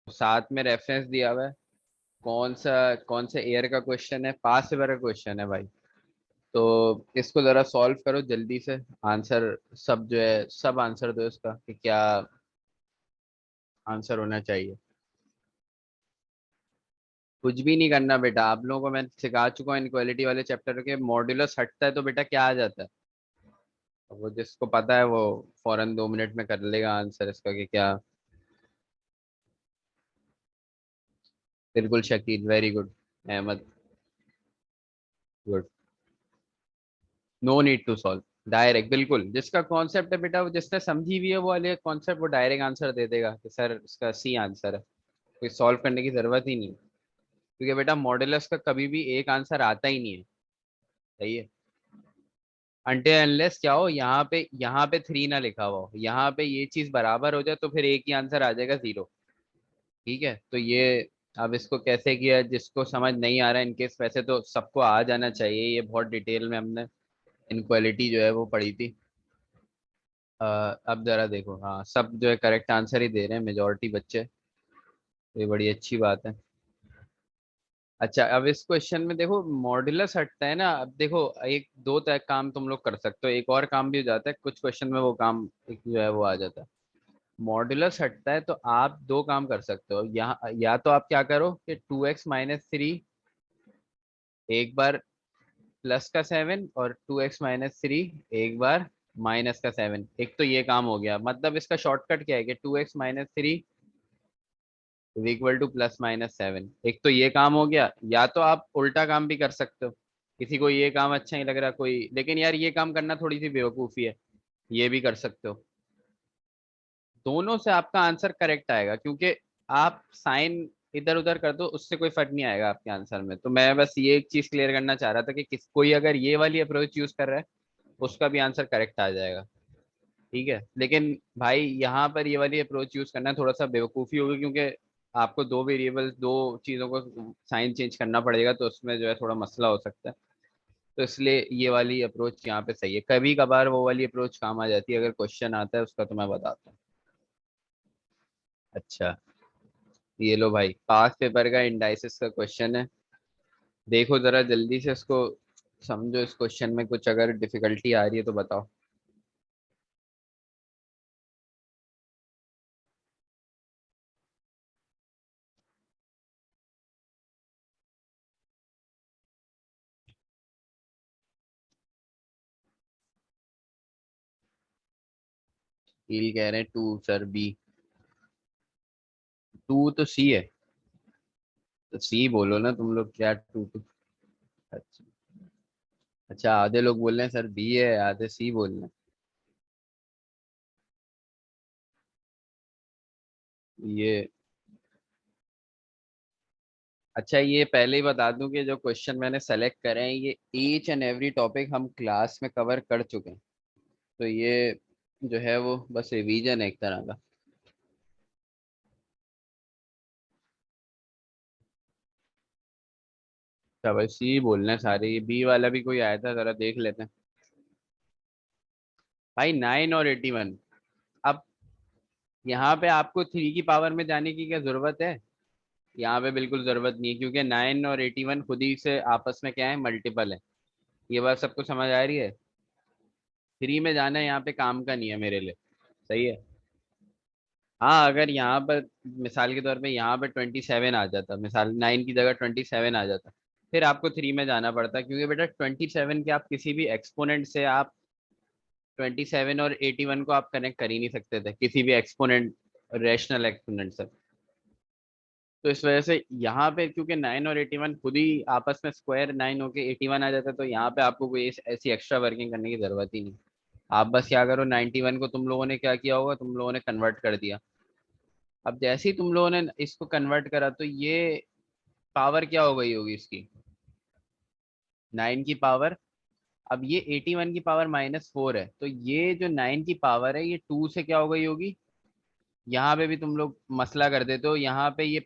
साथ में रेफरेंस दिया हुआ है। कौन सा ईयर का क्वेश्चन है, पास पेपर का क्वेश्चन है भाई। तो इसको जरा सॉल्व करो जल्दी से। आंसर सब जो है सब आंसर दो इसका कि क्या आंसर होना चाहिए। कुछ भी नहीं करना बेटा, आप लोगों को मैं सिखा चुका हूँ इनक्वालिटी वाले चैप्टर के। मॉड्यूलस हटता है तो बेटा क्या आ जाता है। अब वो जिसको पता है वो फौरन 2 मिनट में कर लेगा आंसर इसका कि क्या। बिल्कुल Shakeel, very good. Ahmed, good. No need to solve, direct बिल्कुल जिसका कॉन्सेप्ट है बेटा, वो जिसने समझी हुई है वो वाले कॉन्सेप्ट, वो डायरेक्ट आंसर दे देगा कि सर इसका सी आंसर है। कोई सॉल्व करने की जरूरत ही नहीं है। क्योंकि बेटा मॉड्यूलस का कभी भी एक आंसर आता ही नहीं है। सही है। अनटिल अनलेस क्या हो, यहाँ पे 3 ना लिखा हुआ हो, यहाँ पे ये चीज बराबर हो जाए तो फिर एक ही आंसर आ जाएगा 0। ठीक है, तो ये अब इसको कैसे किया, जिसको समझ नहीं आ रहा है इनकेस, वैसे तो सबको आ जाना चाहिए, ये बहुत डिटेल में हमने इनक्वालिटी जो है वो पढ़ी थी। अब जरा देखो, हाँ सब जो है करेक्ट आंसर ही दे रहे हैं मेजोरिटी बच्चे। तो ये बड़ी अच्छी बात है। अच्छा, अब इस क्वेश्चन में देखो मॉड्यूलस हटता है ना। अब देखो एक दो तय काम तुम लोग कर सकते हो, एक और काम भी हो जाता है कुछ क्वेश्चन में, वो काम एक जो है वो आ जाता है। मॉड्यूलस हटता है तो आप दो काम कर सकते हो, यहाँ या तो आप क्या करो कि 2x-3 एक बार +7 और 2x-3 एक बार -7। एक तो ये काम हो गया, मतलब इसका शॉर्टकट क्या है कि 2x-3 =+-7। एक तो ये काम हो गया, या तो आप उल्टा काम भी कर सकते हो। किसी को ये काम अच्छा नहीं लग रहा कोई, लेकिन यार ये काम करना थोड़ी सी बेवकूफ़ी है, ये भी कर सकते हो। दोनों से आपका आंसर करेक्ट आएगा, क्योंकि आप साइन इधर उधर कर दो उससे कोई फर्क नहीं आएगा आपके आंसर में। तो मैं बस ये एक चीज क्लियर करना चाह रहा था कि कोई अगर ये वाली अप्रोच यूज कर रहा है उसका भी आंसर करेक्ट आ जाएगा। ठीक है, लेकिन भाई यहाँ पर ये वाली अप्रोच यूज करना थोड़ा सा बेवकूफ़ी होगी, क्योंकि आपको दो वेरिएबल्स, दो चीज़ों को साइन चेंज करना पड़ेगा, तो उसमें जो है थोड़ा मसला हो सकता है। तो इसलिए ये वाली अप्रोच यहाँ पे सही है। कभी कभार वो वाली अप्रोच काम आ जाती है, अगर क्वेश्चन आता है उसका तो मैं बताता हूँ। अच्छा, ये लो भाई, पास पेपर का इंडाइसिस का क्वेश्चन है। देखो जरा जल्दी से इसको समझो, इस क्वेश्चन में कुछ अगर डिफिकल्टी आ रही है तो बताओ। ईल कह रहे हैं 2 सर, बी। 2 तो सी है, तो सी बोलो ना तुम लोग, क्या 2 2। अच्छा। अच्छा, आधे लोग बोल रहे हैं सर बी है, आधे सी बोल रहे हैं। ये अच्छा, ये पहले ही बता दूं कि जो क्वेश्चन मैंने सेलेक्ट करे हैं ये ईच एंड एवरी टॉपिक हम क्लास में कवर कर चुके हैं। तो ये जो है वो बस रिवीजन है एक तरह का। अच्छा भाई, सी बोल रहे हैं सारे, ये बी वाला भी कोई आया था, जरा देख लेते हैं। भाई 9 और 81। अब यहाँ पे आपको 3 की पावर में जाने की क्या जरूरत है। यहाँ पे बिल्कुल जरूरत नहीं है, क्योंकि 9 और 81 खुद ही से आपस में क्या है, मल्टीपल है। ये बात सबको समझ आ रही है। 3 में जाना यहाँ पे काम का नहीं है मेरे लिए। सही है। हाँ, अगर यहाँ पर मिसाल के तौर पे यहाँ पे 27 आ जाता, मिसाल 9 की जगह 27 आ जाता, फिर आपको 3 में जाना पड़ता, क्योंकि बेटा 27 के आप किसी भी एक्सपोनेंट से आप 27 और 81 को आप कनेक्ट कर ही नहीं सकते थे, किसी भी एक्सपोनेंट, रैशनल एक्सपोनेंट से। तो इस वजह से यहाँ पे क्योंकि 9 और 81 खुद ही आपस में स्क्वायर 9 होके 81 आ जाता है, तो यहाँ पे आपको कोई ऐसी एक्स्ट्रा वर्किंग करने की जरूरत ही नहीं। आप बस क्या करो, 91 को तुम लोगों ने क्या किया होगा, तुम लोगों ने कन्वर्ट कर दिया। अब जैसे ही तुम लोगों ने इसको कन्वर्ट करा तो ये पावर क्या हो गई होगी इसकी, 9 की पावर। अब ये 81 की पावर -4 है, तो ये जो 9 की पावर है ये 2 से क्या हो गई होगी। यहाँ पे भी तुम लोग मसला कर देते हो यहाँ पे ये।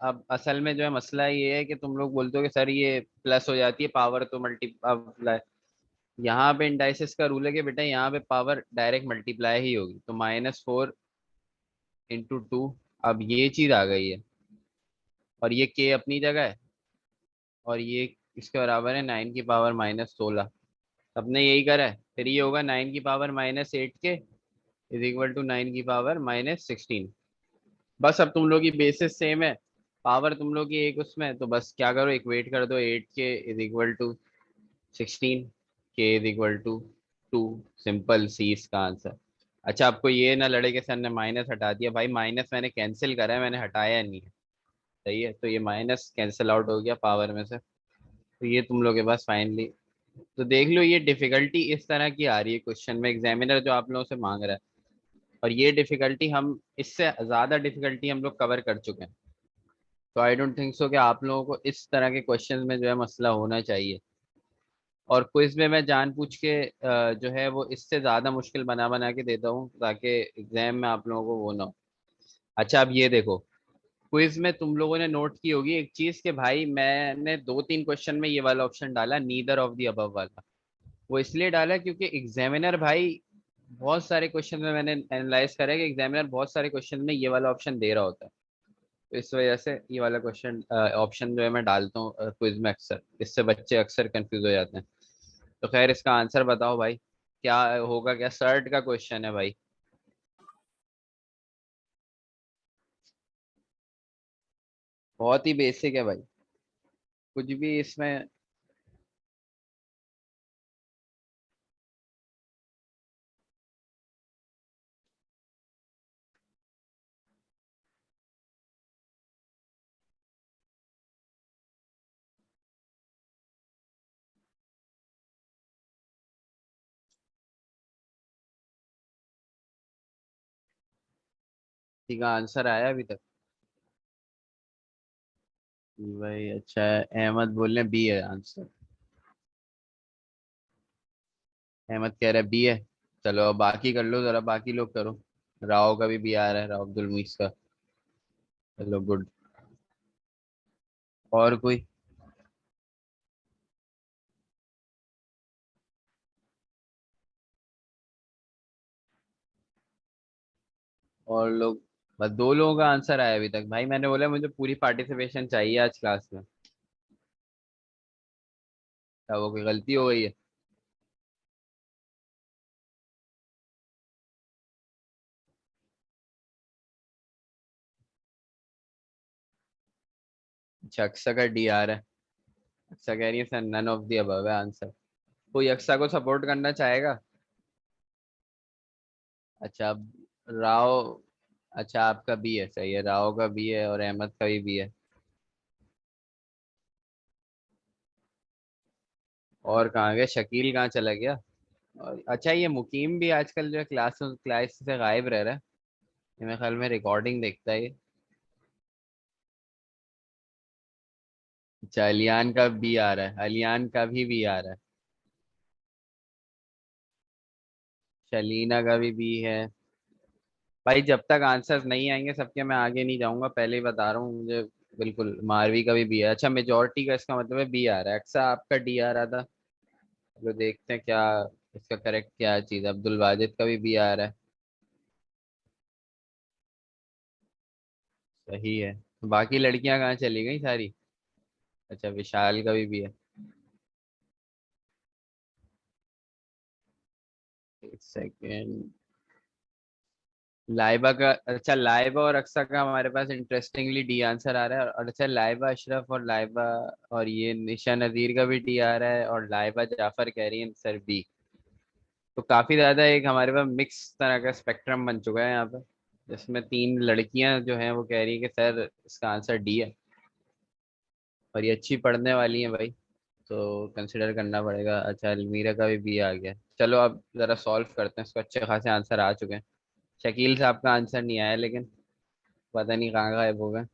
अब असल में जो है मसला ये है कि तुम लोग बोलते हो कि सर ये प्लस हो जाती है पावर तो मल्टीप्लाई। यहाँ पे इंडाइसिस का रूल है कि बेटा यहाँ पे पावर डायरेक्ट मल्टीप्लाई ही होगी, तो -4 × 2 अब ये चीज आ गई है, और ये के अपनी जगह है, और ये इसके बराबर है 9 की पावर -16। सबने यही करा है, फिर ये होगा 9 की पावर -8 के इज इक्वल टू 9 की पावर -16। बस अब तुम लोग की बेसिस सेम है, पावर तुम लोग की एक उसमें है, तो बस क्या करो, इक्वेट कर दो 8 के इज इक्वल टू 16, के इज इक्वल टू 2। सिंपल सी इसका आंसर। अच्छा, आपको ये ना लड़े के सर ने माइनस हटा दिया, भाई माइनस मैंने कैंसिल करा है, मैंने हटाया नहीं है। सही है, तो ये माइनस कैंसिल आउट हो गया पावर में से। तो ये तुम लोग के पास फाइनली, तो देख लो ये डिफिकल्टी इस तरह की आ रही है क्वेश्चन में, एग्जामिनर जो आप लोगों से मांग रहा है। और ये डिफिकल्टी हम, इससे ज्यादा डिफिकल्टी हम लोग कवर कर चुके हैं। तो आई डोंट थिंक सो कि आप लोगों को इस तरह के क्वेश्चंस में जो है मसला होना चाहिए। और क्विज में मैं जानबूझ के जो है वो इससे ज्यादा मुश्किल बना बना के देता हूँ, ताकि एग्जाम में आप लोगों को वो ना हो। अच्छा, अब ये देखो, क्विज में तुम लोगों ने नोट की होगी एक चीज कि भाई मैंने 2-3 क्वेश्चन में ये वाला ऑप्शन डाला, नीदर ऑफ द अबव वाला। वो इसलिए डाला क्योंकि एग्जामिनर भाई बहुत सारे क्वेश्चन में मैंने एनालाइज करा है कि एग्जामिनर बहुत सारे क्वेश्चन में ये वाला ऑप्शन दे रहा होता है। तो इस वजह से ये वाला क्वेश्चन ऑप्शन जो है मैं डालता हूँ क्विज में अक्सर, इससे बच्चे अक्सर कंफ्यूज हो जाते हैं। तो खैर इसका आंसर बताओ भाई, क्या होगा, क्या सर्ट का क्वेश्चन है भाई। बहुत ही बेसिक है भाई, कुछ भी इसमें। ठीक है, आंसर आया अभी तक भाई? अच्छा है, अहमद बोल रहे बी है आंसर। अहमद कह रहा है बी है। चलो अब बाकी कर लो जरा, बाकी लोग करो। राव का भी बी आ रहा है, राव अब्दुल मुईस का। चलो गुड। और कोई? और लोग? बस 2 लोगों का आंसर आया अभी तक भाई, मैंने बोला मुझे पूरी पार्टिसिपेशन चाहिए आज क्लास में। क्या वो कोई गलती हो गई है? अच्छा, अक्सा का डी आ रहा है। अक्सा कह रही है sir none of the above है आंसर। कोई अक्सा को सपोर्ट करना चाहेगा? अच्छा, अब राव। अच्छा, आपका बी है, सही है, राव का बी है और अहमद का भी बी है। और कहाँ गया शकील, कहाँ चला गया? और अच्छा, ये मुकीम भी आजकल जो है क्लास क्लास से गायब रह रहा है। ये मेरे ख्याल में रिकॉर्डिंग देखता है ये। अच्छा, अलियान का बी आ रहा है, अलियान का भी बी आ रहा है। शलीना का भी बी है। भाई जब तक आंसर्स नहीं आएंगे सबके, मैं आगे नहीं जाऊंगा, पहले ही बता रहा हूँ मुझे। बिल्कुल, मारवी का भी बी है। अच्छा, मेजोरिटी का इसका मतलब है बी आ रहा है। अक्सा आपका डी आ रहा था। चलो देखते हैं क्या इसका करेक्ट क्या चीज़ है। अब्दुल वाजिद का भी बी आ रहा है। सही है। बाकी लड़कियां कहाँ चली गई सारी? अच्छा, विशाल का भी है। एक सेकेंड। लाइबा का, अच्छा लाइबा और अक्सा का हमारे पास इंटरेस्टिंगली डी आंसर आ रहा है। और अच्छा, लाइबा अशरफ और लाइबा, और ये निशा नज़ीर का भी डी आ रहा है, और लाइबा जाफर कह रही है सर बी। तो काफी ज्यादा एक हमारे पास मिक्स तरह का स्पेक्ट्रम बन चुका है यहाँ पे, जिसमें 3 लड़कियां जो हैं वो कह रही है कि सर इसका आंसर डी है। और ये अच्छी पढ़ने वाली हैं भाई, तो कंसिडर करना पड़ेगा। अच्छा, अलमीरा का भी बी आ गया। चलो अब जरा सॉल्व करते हैं इसको, अच्छे खासे आंसर आ चुके हैं। शकील साहब का आंसर नहीं आया लेकिन, पता नहीं कहाँ गायब हो गए।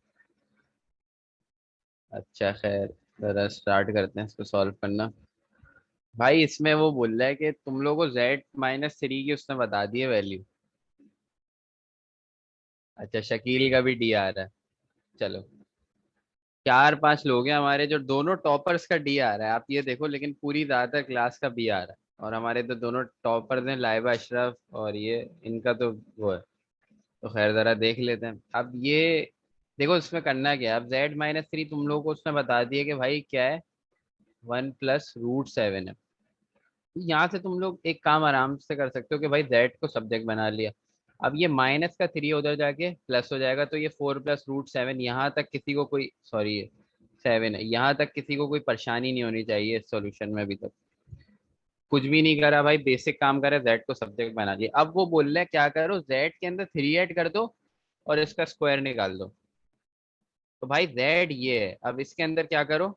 अच्छा खैर, जरा स्टार्ट करते हैं इसको सॉल्व करना। भाई इसमें वो बोल रहा है कि तुम लोगों को Z-3 की उसने बता दी है वैल्यू। अच्छा, शकील का भी डी आ रहा है। चलो, 4-5 लोग हैं हमारे जो दोनों टॉपर्स का डी आ रहा है, आप ये देखो, लेकिन पूरी ज्यादातर क्लास का बी आ रहा है। और हमारे तो दोनों टॉपर्स हैं, लाइबा अशरफ और ये, इनका तो वो है। तो खैर जरा देख लेते हैं। अब ये देखो इसमें करना क्या है। अब z-3 तुम लोगों को उसने बता दिया कि भाई क्या है, 1 + √7 है। यहाँ से तुम लोग एक काम आराम से कर सकते हो कि भाई z को सब्जेक्ट बना लिया। अब ये -3 उधर जाके प्लस हो जाएगा, तो ये 4 + √7। यहाँ तक किसी को कोई, सॉरी ये 7 है, यहाँ तक किसी को कोई परेशानी नहीं होनी चाहिए इस सॉल्यूशन में। अभी तक कुछ भी नहीं करा भाई, बेसिक काम करे, z को सब्जेक्ट बना लिया। अब वो बोल रहे हैं क्या करो, z के अंदर 3 ऐड कर दो और इसका स्क्वायर निकाल दो। तो भाई z ये है, अब इसके अंदर क्या करो,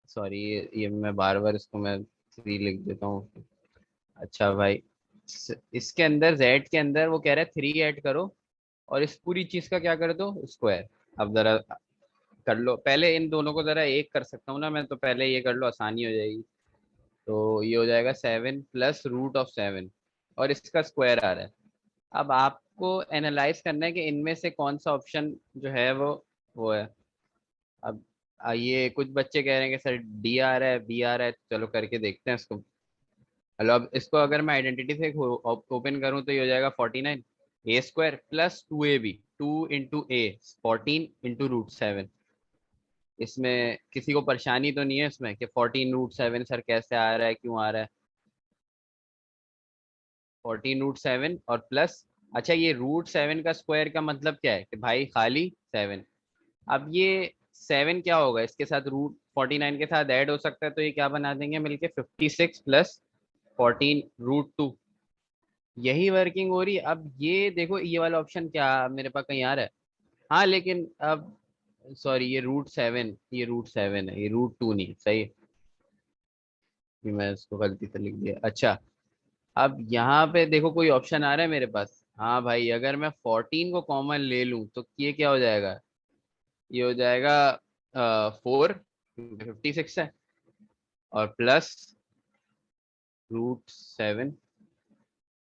सॉरी ये मैं बार बार इसको मैं 3 लिख देता हूँ। अच्छा भाई, इसके अंदर z के अंदर वो कह रहा है 3 ऐड करो और इस पूरी चीज का क्या कर दो, स्क्वायर। अब जरा कर लो, पहले इन दोनों को जरा एक कर सकता हूँ ना मैं, तो पहले ये कर लो, आसानी हो जाएगी। तो ये हो जाएगा 7 + √7 और इसका स्क्वायर आ रहा है। अब आपको एनालाइज करना है कि इनमें से कौन सा ऑप्शन जो है वो है। अब ये कुछ बच्चे कह रहे हैं कि सर डी आ रहा है, बी आ रहा है, चलो करके देखते हैं इसको। हेलो, अब इसको अगर मैं आइडेंटिटी से ओपन करूं तो ये हो जाएगा 49 a² + 2ab, 2 × a 14 × √7। इसमें किसी को परेशानी तो नहीं है इसमें कि 14 √7 सर कैसे आ रहा है, क्यों आ रहा है। 14 √7 और प्लस, अच्छा ये √7 का स्क्वायर का मतलब क्या है कि भाई खाली 7। अब ये 7 क्या होगा, इसके साथ √49 के साथ ऐड हो सकता है, तो ये क्या बना देंगे मिलके, 56 + 14 √2। यही वर्किंग हो रही है। अब ये देखो ये वाला ऑप्शन क्या मेरे पास कहीं आ रहा है। हाँ लेकिन अब सॉरी, ये √7 है, ये √2 नहीं सही है। कि मैं इसको गलती से लिख दिया। अच्छा, अब यहाँ पे देखो कोई ऑप्शन आ रहा है मेरे पास। हाँ भाई, अगर मैं 14 को कॉमन ले लूँ तो ये क्या हो जाएगा, ये हो जाएगा 4, 56 है, और प्लस √7।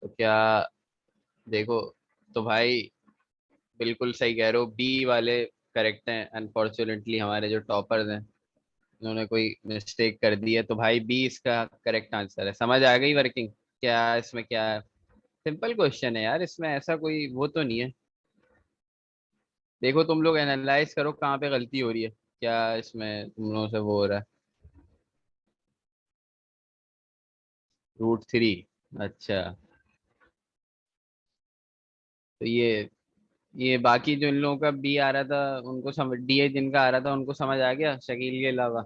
तो क्या, देखो, तो भाई बिल्कुल सही कह रहे हो, बी वाले करेक्ट हैं। अनफॉर्चुनेटली हमारे जो टॉपर्स हैं उन्होंने कोई मिस्टेक कर दी है, तो भाई बी इसका करेक्ट आंसर है। समझ आ गई वर्किंग, क्या इसमें क्या है। सिंपल क्वेश्चन है यार, इसमें ऐसा कोई वो तो नहीं है। देखो तुम लोग एनालाइज करो कहाँ पे गलती हो रही है, क्या इसमें तुम लोगों से वो हो रहा है। √3, अच्छा। तो ये बाकी जो इन लोगों का बी आ रहा था उनको समझ, डी जिनका आ रहा था उनको समझ आ गया, शकील के अलावा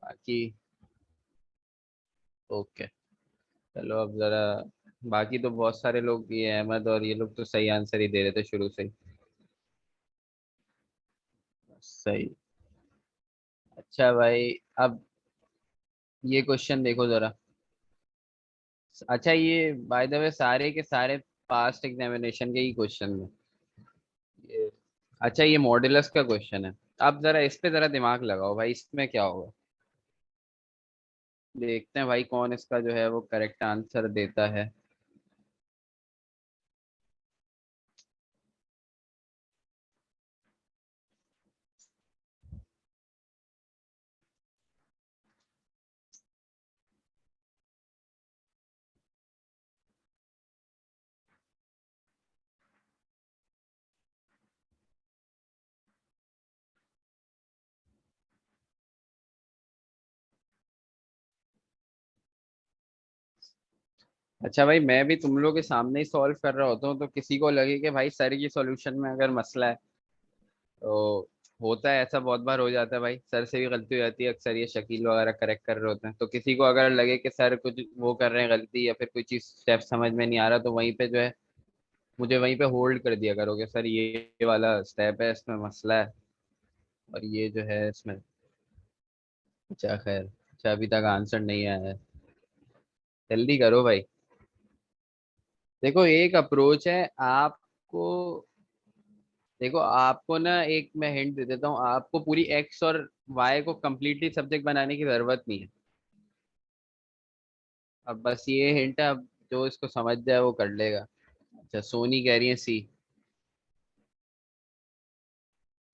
बाकी। ओके, चलो अब जरा, बाकी तो बहुत सारे लोग, ये अहमद और ये लोग तो सही आंसर ही दे रहे थे शुरू से ही। सही। अच्छा भाई, अब ये क्वेश्चन देखो जरा। अच्छा ये बाय द वे सारे के सारे पास्ट एग्जामिनेशन के ही क्वेश्चन है ये। अच्छा ये मॉड्यूलस का क्वेश्चन है। अब जरा इस पे जरा दिमाग लगाओ भाई, इसमें क्या होगा। देखते हैं भाई कौन इसका जो है वो करेक्ट आंसर देता है। अच्छा भाई, मैं भी तुम लोग के सामने ही सॉल्व कर रहा होता हूँ, तो किसी को लगे कि भाई सर की सॉल्यूशन में अगर मसला है तो होता है, ऐसा बहुत बार हो जाता है भाई, सर से भी गलती हो जाती है अक्सर, ये शकील वगैरह करेक्ट कर रहे होते हैं। तो किसी को अगर लगे कि सर कुछ वो कर रहे हैं गलती, या फिर कोई चीज़ स्टेप समझ में नहीं आ रहा, तो वहीं पे जो है मुझे वहीं पे होल्ड कर दिया करोगे, सर ये वाला स्टेप है इसमें मसला है, और ये जो है इसमें। अच्छा खैर, अच्छा अभी तक आंसर नहीं आया है, जल्दी करो भाई। देखो एक अप्रोच है आपको, देखो आपको ना एक मैं हिंट दे देता हूँ, आपको पूरी एक्स और वाई को कंप्लीटली सब्जेक्ट बनाने की जरूरत नहीं है। अब बस ये हिंट है, अब जो इसको समझ जाए वो कर लेगा। अच्छा सोनी कह रही है सी,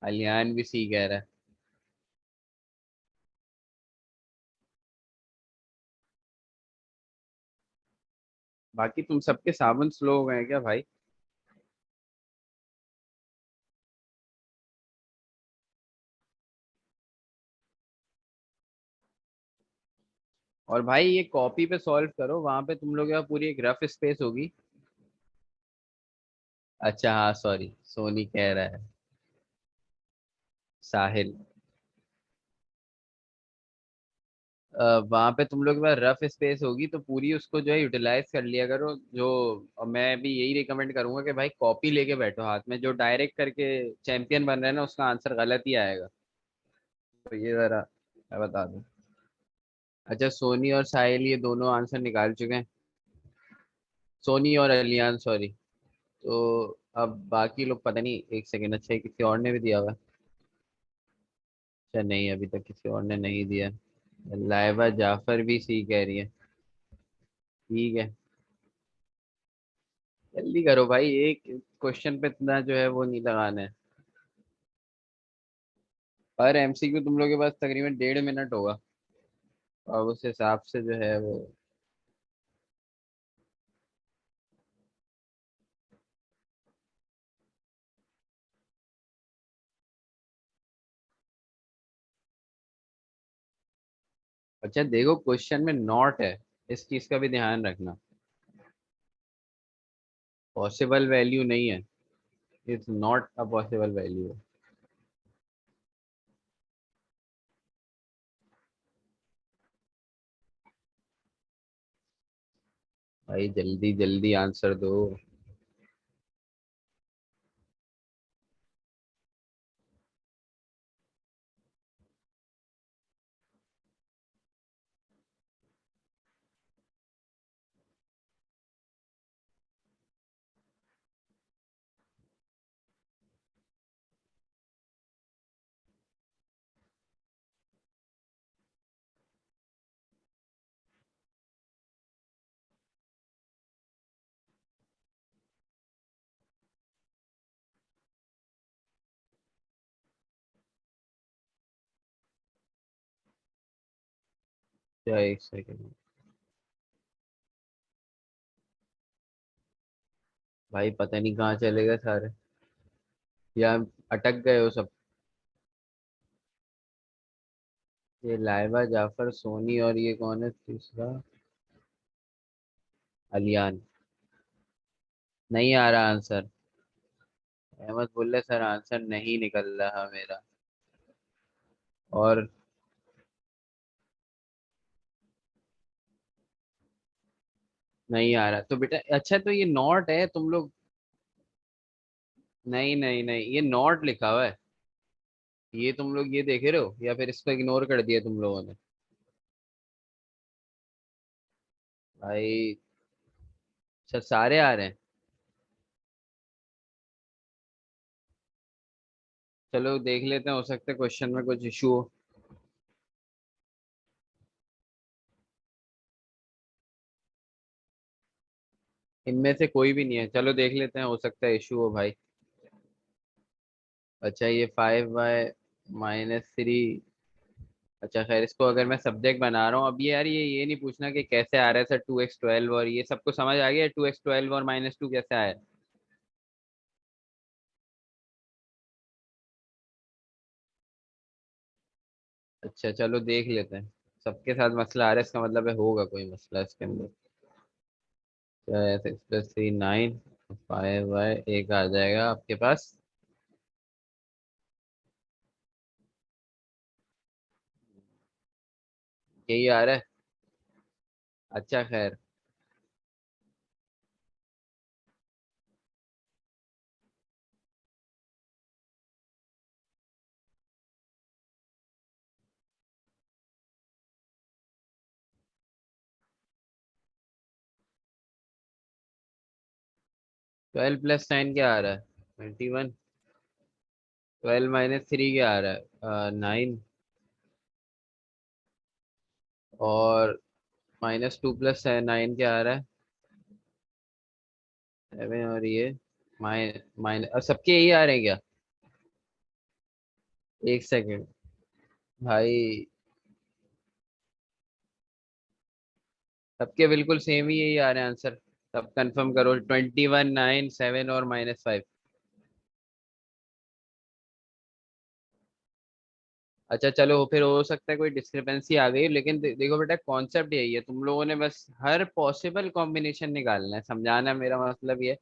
अलियान भी सी कह रहा है। बाकी तुम सबके साबुन स्लो हो गए हैं क्या भाई? और भाई ये कॉपी पे सॉल्व करो, वहां पे तुम लोग के पास पूरी एक रफ स्पेस होगी। अच्छा हाँ सॉरी, सोनी कह रहा है। साहिल। वहां पे तुम लोग के पास रफ स्पेस होगी तो पूरी उसको जो है यूटिलाइज कर लिया करो जो। और मैं भी यही रिकमेंड करूंगा कि भाई कॉपी लेके बैठो हाथ में, जो डायरेक्ट करके चैंपियन बन रहे हैं ना उसका आंसर गलत ही आएगा। तो ये जरा मैं बता दूं। अच्छा सोनी और साहिल ये दोनों आंसर निकाल चुके हैं। सोनी और अलियान सॉरी। तो अब बाकी लोग पता नहीं, एक सेकेंड, अच्छा ये किसी और ने भी दिया हुआ है। अच्छा नहीं, अभी तक किसी और ने नहीं दिया। लाइबा जाफर भी सी कह रही है। ठीक है, जल्दी करो भाई, एक क्वेश्चन पे इतना जो है वो नहीं लगाना है। पर एमसीक्यू तुम लोग के पास तकरीबन 1.5 मिनट होगा, और उस हिसाब से जो है वो। अच्छा देखो, क्वेश्चन में नॉट है, इस चीज का भी ध्यान रखना। पॉसिबल वैल्यू नहीं है, it's not a possible value. भाई जल्दी जल्दी आंसर दो। क्या, एक सेकेंड। भाई पता नहीं कहाँ चले गए सारे, या अटक गए हो सब। ये लाइबा जाफर सोनी, और ये कौन है तीसरा? अलियान। नहीं आ रहा आंसर। अहमद बोले सर आंसर नहीं निकल रहा मेरा। और नहीं आ रहा तो बेटा, अच्छा तो ये नॉट है तुम लोग। नहीं नहीं नहीं, ये नॉट लिखा हुआ है। ये तुम लोग ये देखे रहे हो या फिर इसको इग्नोर कर दिया तुम लोगों ने? भाई सर सारे आ रहे हैं। चलो देख लेते हैं, हो सकता है क्वेश्चन में कुछ इशू हो। इनमें से कोई भी नहीं है, चलो देख लेते हैं, हो सकता है इशू हो भाई। अच्छा ये 5y-3। अच्छा खैर, इसको अगर मैं सब्जेक्ट बना रहा हूँ अब, ये यार ये नहीं पूछना कि कैसे आ रहा है सर 2x12, और ये सबको समझ आ गया 2x12 और -2 कैसे आया। अच्छा चलो देख लेते हैं। सबके साथ मसला आ रहा है, इसका मतलब है होगा कोई मसला इसके अंदर। 6+3 9। 5y एक आ जाएगा आपके पास। यही आ रहा है। अच्छा खैर। 12+9 क्या आ रहा है? 21। 12-3 क्या आ रहा है? 9। और -2+9 क्या आ रहा है? 7। और ये माइन सबके यही आ रहे हैं क्या? एक सेकेंड भाई, सबके बिल्कुल सेम ही यही आ रहे हैं आंसर। सब कंफर्म करो, 21, 9, 7 और -5। अच्छा चलो, फिर हो सकता है कोई डिस्क्रिपेंसी आ गई, लेकिन देखो बेटा, कॉन्सेप्ट यही है, तुम लोगों ने बस हर पॉसिबल कॉम्बिनेशन निकालना है, समझाना है मेरा मतलब ये है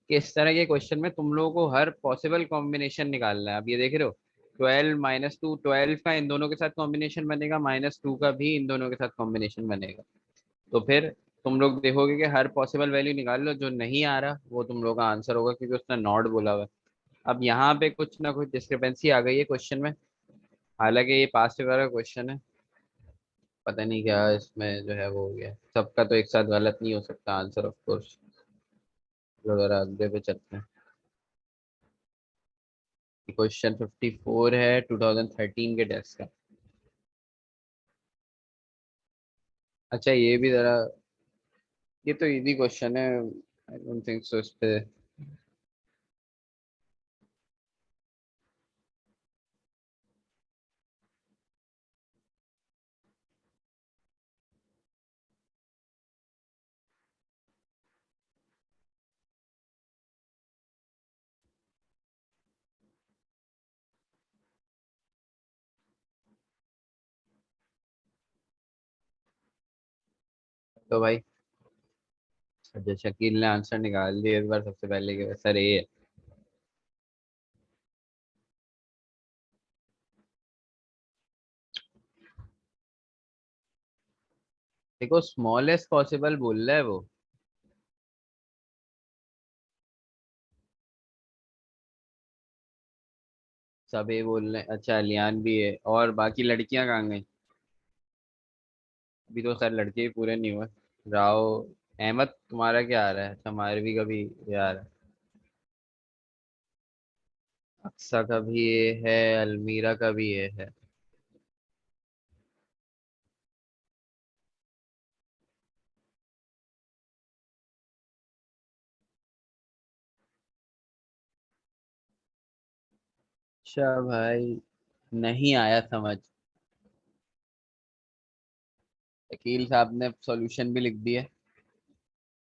कि इस तरह के क्वेश्चन में तुम लोगों को हर पॉसिबल कॉम्बिनेशन निकालना है। अब ये देख रहे हो, 12 - 2, 12 का इन दोनों के साथ कॉम्बिनेशन बनेगा, -2 का भी इन दोनों के साथ कॉम्बिनेशन बनेगा। तो फिर तुम लोग देखोगे कि हर पॉसिबल वैल्यू निकाल लो, जो नहीं आ रहा वो तुम लोगों का आंसर होगा, क्योंकि उसने नॉट बोला हुआ है। अब यहाँ पे कुछ ना कुछ डिस्क्रिपेंसी आ गई है क्वेश्चन में, हालांकि ये पास पेपर का क्वेश्चन है, पता नहीं क्या इसमें जो है वो हो गया, सबका तो एक साथ गलत नहीं हो सकता आंसर ऑफ कोर्स। चलो जरा आगे पे चलते हैं। क्वेश्चन 54 है 2013 के टेस्ट का। अच्छा ये भी जरा, ये तो इजी क्वेश्चन है, आई डोंट थिंक सो इस पे। तो भाई, अच्छा शकील ने आंसर निकाल दिया इस बार सबसे पहले के, सर ये देखो स्मॉलेस्ट पॉसिबल बोल रहा है वो। सब ये बोल रहे हैं, अच्छा लियान भी है, और बाकी लड़कियां कहाँ गई? अभी तो खैर लड़के ही पूरे नहीं हुए। राव, अहमद तुम्हारा क्या आ रहा है? अच्छा मारवी का भी ये आ रहा है। अक्सा का भी ये है, अलमीरा का भी ये है। अच्छा भाई, नहीं आया समझ। वकील साहब ने सॉल्यूशन भी लिख दिया।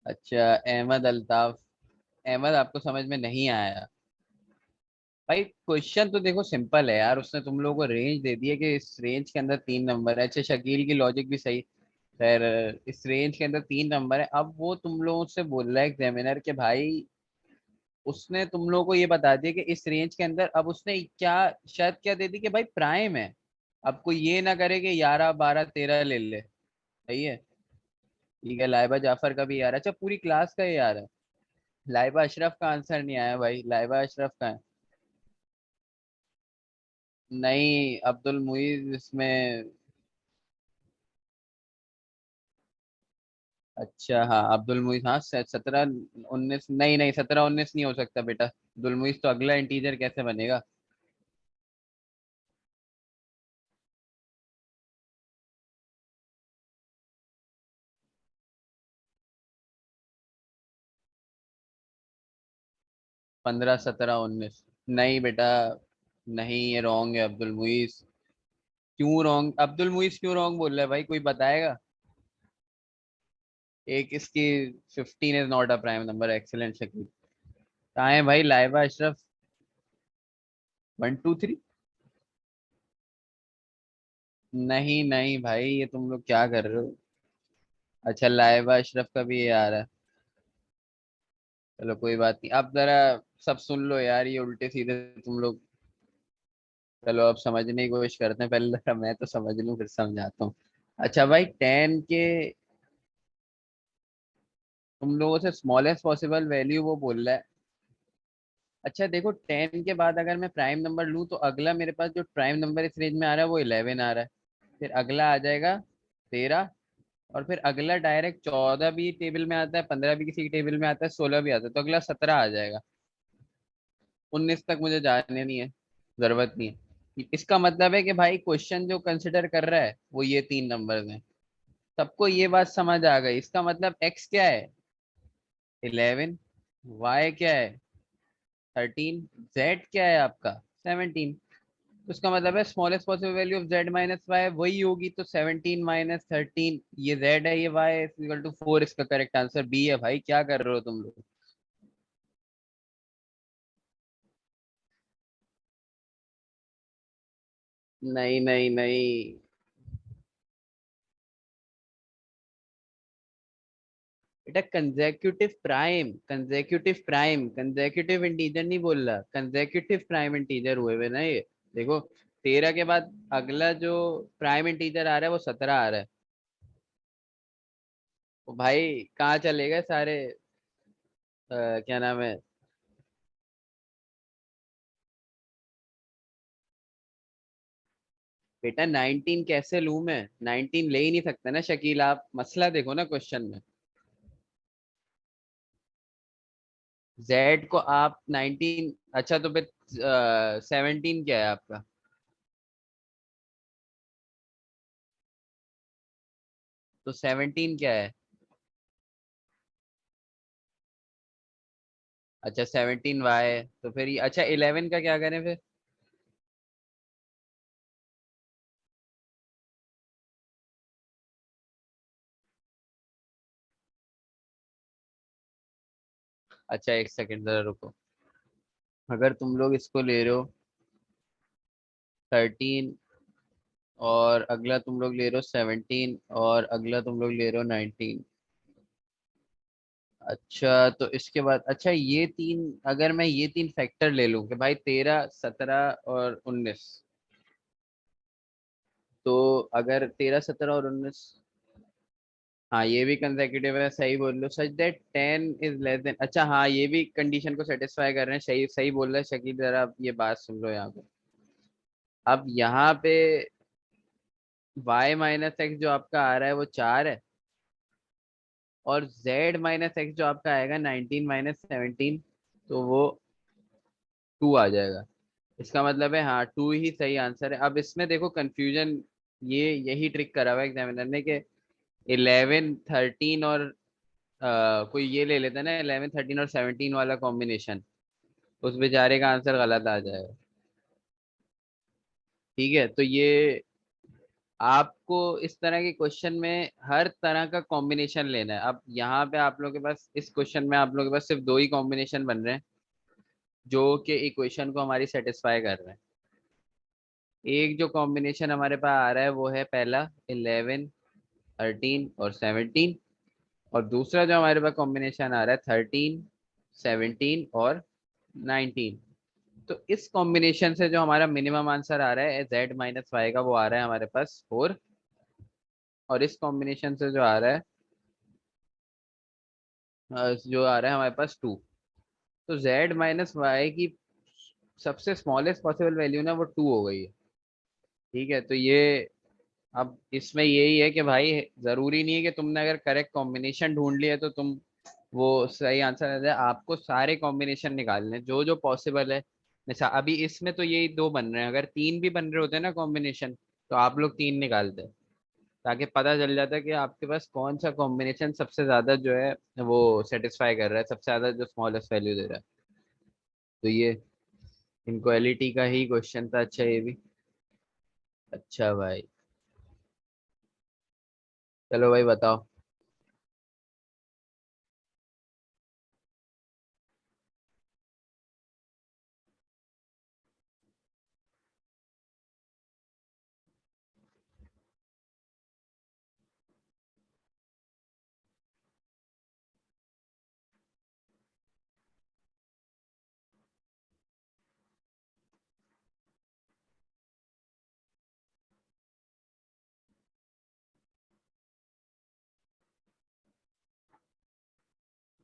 अच्छा, अहमद अल्ताफ। अहमद आपको समझ में नहीं आया? भाई क्वेश्चन तो देखो सिंपल है यार, उसने तुम लोगों को रेंज दे दी है कि इस रेंज के अंदर 3 नंबर है। अच्छा शकील की लॉजिक भी सही। खैर, इस रेंज के अंदर 3 नंबर है, अब वो तुम लोगों से बोल रहा है एग्जामिनर के भाई, उसने तुम लोगों को ये बता दिया कि इस रेंज के अंदर, अब उसने क्या शायद क्या दे दी कि भाई प्राइम है। अब कोई ये ना करे कि 11, 12, 13 ले ले। सही है। ठीक है, लाइबा जाफर का भी यार, अच्छा पूरी क्लास का ही यार है। लाइबा अशरफ का आंसर नहीं आया भाई, लाइबा अशरफ का है। नहीं, अब्दुल मुईज इसमें। अच्छा हाँ, अब्दुल मुईज, हाँ 17, 19, नहीं नहीं 17, 19 नहीं हो सकता बेटा। अब्दुल मुईज तो अगला इंटीजर कैसे बनेगा? 15, 17, 19। नहीं बेटा, नहीं ये रॉन्ग है अब्दुल मुईज। क्यों रॉन्ग? अब्दुल मुईज क्यों रॉन्ग बोल रहा है भाई, कोई बताएगा? एक इसकी 15 is not a prime number, excellent Shakeel. कहाँ है भाई लाइबा अशरफ? 1, 2, 3। नहीं नहीं भाई, ये तुम लोग क्या कर रहे हो? अच्छा लाइबा अशरफ का भी ये आ रहा है। चलो कोई बात नहीं, अब जरा सब सुन लो यार, ये उल्टे सीधे तुम लोग। चलो अब समझने की कोशिश करते हैं, पहले जरा मैं तो समझ लूं फिर समझाता हूँ। अच्छा भाई, 10 के तुम लोगों से स्मॉलेस्ट पॉसिबल वैल्यू वो बोल रहा है। अच्छा देखो, 10 के बाद अगर मैं प्राइम नंबर लूँ तो अगला मेरे पास जो प्राइम नंबर इस रेंज में आ रहा है वो 11 आ रहा है। फिर अगला आ जाएगा 13, और फिर अगला डायरेक्ट 14 भी टेबल में आता है, 15 भी किसी की टेबल में आता है, 16 भी आता है, तो अगला 17 आ जाएगा। 19 तक मुझे जाने नहीं है, जरूरत नहीं है। इसका मतलब है कि भाई क्वेश्चन जो कंसिडर कर रहा है वो ये 3 नंबर हैं। सबको ये बात समझ आ गई? इसका मतलब एक्स क्या है? 11। वाई क्या है? 13। जेड क्या है आपका? 17। तो उसका मतलब है smallest possible value of z minus Y वही होगी, तो 17 माइनस 13, ये z है, ये y है, इक्वल टू 4। इसका करेक्ट आंसर बी है। भाई क्या कर रहे हो तुम लोग? नहीं नहीं नहीं बेटा, कंजेक्यूटिव इंटीजर नहीं बोल रहा, कंजेक्यूटिव प्राइम इंटीजर हुए हुए ना ये। देखो, 13 के बाद अगला जो प्राइम इंटीजर आ रहा है वो 17 आ रहा है। तो भाई कहाँ चले गए सारे? क्या नाम है? बेटा 19 कैसे लूं मैं? 19 ले ही नहीं सकता ना शकील, आप मसला देखो ना क्वेश्चन में। जेड को आप 19, अच्छा तो फिर 17 क्या है आपका? तो 17 क्या है? अच्छा 17 वाई है, तो फिर अच्छा 11 का क्या करें फिर? अच्छा एक सेकंड जरा रुको। अगर तुम लोग इसको ले रहे हो 13, और अगला तुम लोग ले रहे हो 17, और अगला तुम लोग ले रहे हो 19। अच्छा तो इसके बाद अच्छा ये तीन, अगर मैं ये तीन फैक्टर ले लूं कि भाई 13, 17 और 19, तो अगर 13, 17 और 19, हाँ ये भी कंसेक्यूटिव है, सही बोल लो, such that 10 is less than, अच्छा हाँ ये भी कंडीशन को सेटिस्फाई कर रहे हैं, सही सही बोल रहे हैं शकील, जरा आप ये बात सुन लो यहाँ पे। अब यहाँ पे y माइनस एक्स जो आपका आ रहा है वो 4 है, और z माइनस एक्स जो आपका आएगा 19 माइनस 17, तो वो 2 आ जाएगा। इसका मतलब है हाँ 2 ही सही आंसर है। अब इसमें देखो कंफ्यूजन, ये यही ट्रिक करा हुआ है एग्जामिनर ने कि 11, 13 और कोई ये ले लेता है ना 11, 13 और 17 वाला कॉम्बिनेशन, उस बेचारे का आंसर गलत आ जाएगा। ठीक है, तो ये आपको इस तरह के क्वेश्चन में हर तरह का कॉम्बिनेशन लेना है। अब यहाँ पे आप लोगों के पास इस क्वेश्चन में आप लोगों के पास सिर्फ दो ही कॉम्बिनेशन बन रहे हैं जो कि इक्वेशन को हमारी सेटिस्फाई कर रहे हैं। एक जो कॉम्बिनेशन हमारे पास आ रहा है वो है पहला 11, 13 और 17, और दूसरा जो हमारे पास कॉम्बिनेशन आ रहा है 13, 17 और 19। तो इस कॉम्बिनेशन से जो हमारा मिनिमम आंसर आ रहा है z माइनस वाई का, वो आ रहा है हमारे पास 4, और इस कॉम्बिनेशन से जो आ रहा है जो आ रहा है हमारे पास 2। तो z माइनस वाई की सबसे स्मॉलेस्ट पॉसिबल वैल्यू ना वो 2 हो गई है। ठीक है, तो ये अब इसमें यही है कि भाई जरूरी नहीं है कि तुमने अगर करेक्ट कॉम्बिनेशन ढूंढ लिया तो तुम वो सही आंसर आ जाए, आपको सारे कॉम्बिनेशन निकालने हैं, जो जो पॉसिबल है। जैसा अभी इसमें तो यही दो बन रहे हैं, अगर तीन भी बन रहे होते ना कॉम्बिनेशन, तो आप लोग तीन निकालते, ताकि पता चल जाता है कि आपके पास कौन सा कॉम्बिनेशन सबसे ज्यादा जो है वो सेटिस्फाई कर रहा है, सबसे ज्यादा जो स्मॉलेस्ट वैल्यू दे रहा है। तो ये इनक्वालिटी का ही क्वेश्चन था। अच्छा ये भी, अच्छा भाई, चलो भाई बताओ।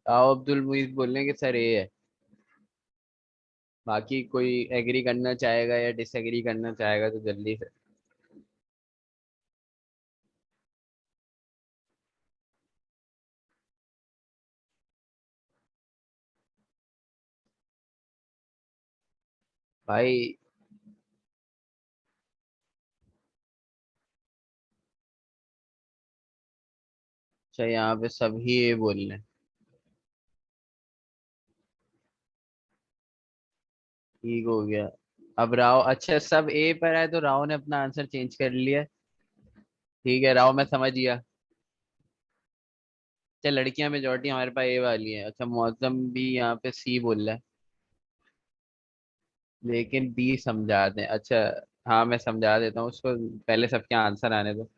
आओ अब्दुल मुईज बोलने के सर ये है, बाकी कोई एग्री करना चाहेगा या डिसएग्री करना चाहेगा तो जल्दी से। भाई अच्छा यहाँ पे सभी ये बोल रहे हैं, ठीक हो गया। अब राव, अच्छा सब ए पर है तो राव ने अपना आंसर चेंज कर लिया। ठीक है राव, मैं समझ गया। अच्छा लड़कियां मेजोरिटी हमारे पास ए वाली है। अच्छा मौसम भी यहाँ पे सी बोल रहा है, लेकिन बी समझा दें। अच्छा हाँ मैं समझा देता हूँ उसको, पहले सबके आंसर आने दो।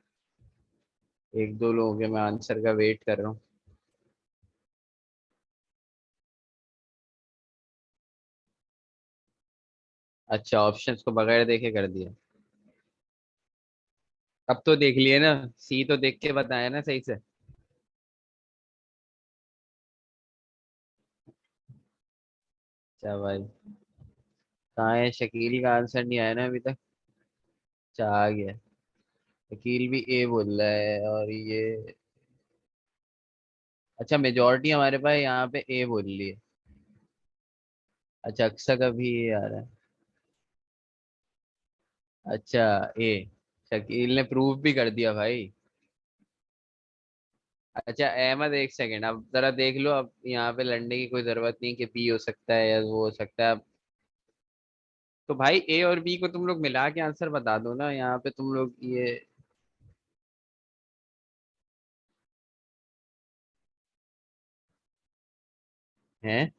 एक दो लोगों के मैं आंसर का वेट कर रहा हूँ। अच्छा ऑप्शंस को बगैर देखे कर दिया। अब तो देख लिए ना, सी तो देख के बताया ना सही से। अच्छा भाई, कहाँ है शकील का आंसर नहीं आया ना अभी तक। अच्छा आ गया। शकील भी ए बोल रहा है और ये, अच्छा मेजोरिटी हमारे पास यहाँ पे ए बोल रही है। अच्छा अक्सर का भी ए आ रहा है। अच्छा ए, शकील ने प्रूव भी कर दिया भाई। अच्छा अहमद एक सेकंड, अब जरा देख लो, अब यहाँ पे लड़ने की कोई जरूरत नहीं कि बी हो सकता है या वो हो सकता है। अब तो भाई ए और बी को तुम लोग मिला के आंसर बता दो ना, यहाँ पे तुम लोग ये हैं।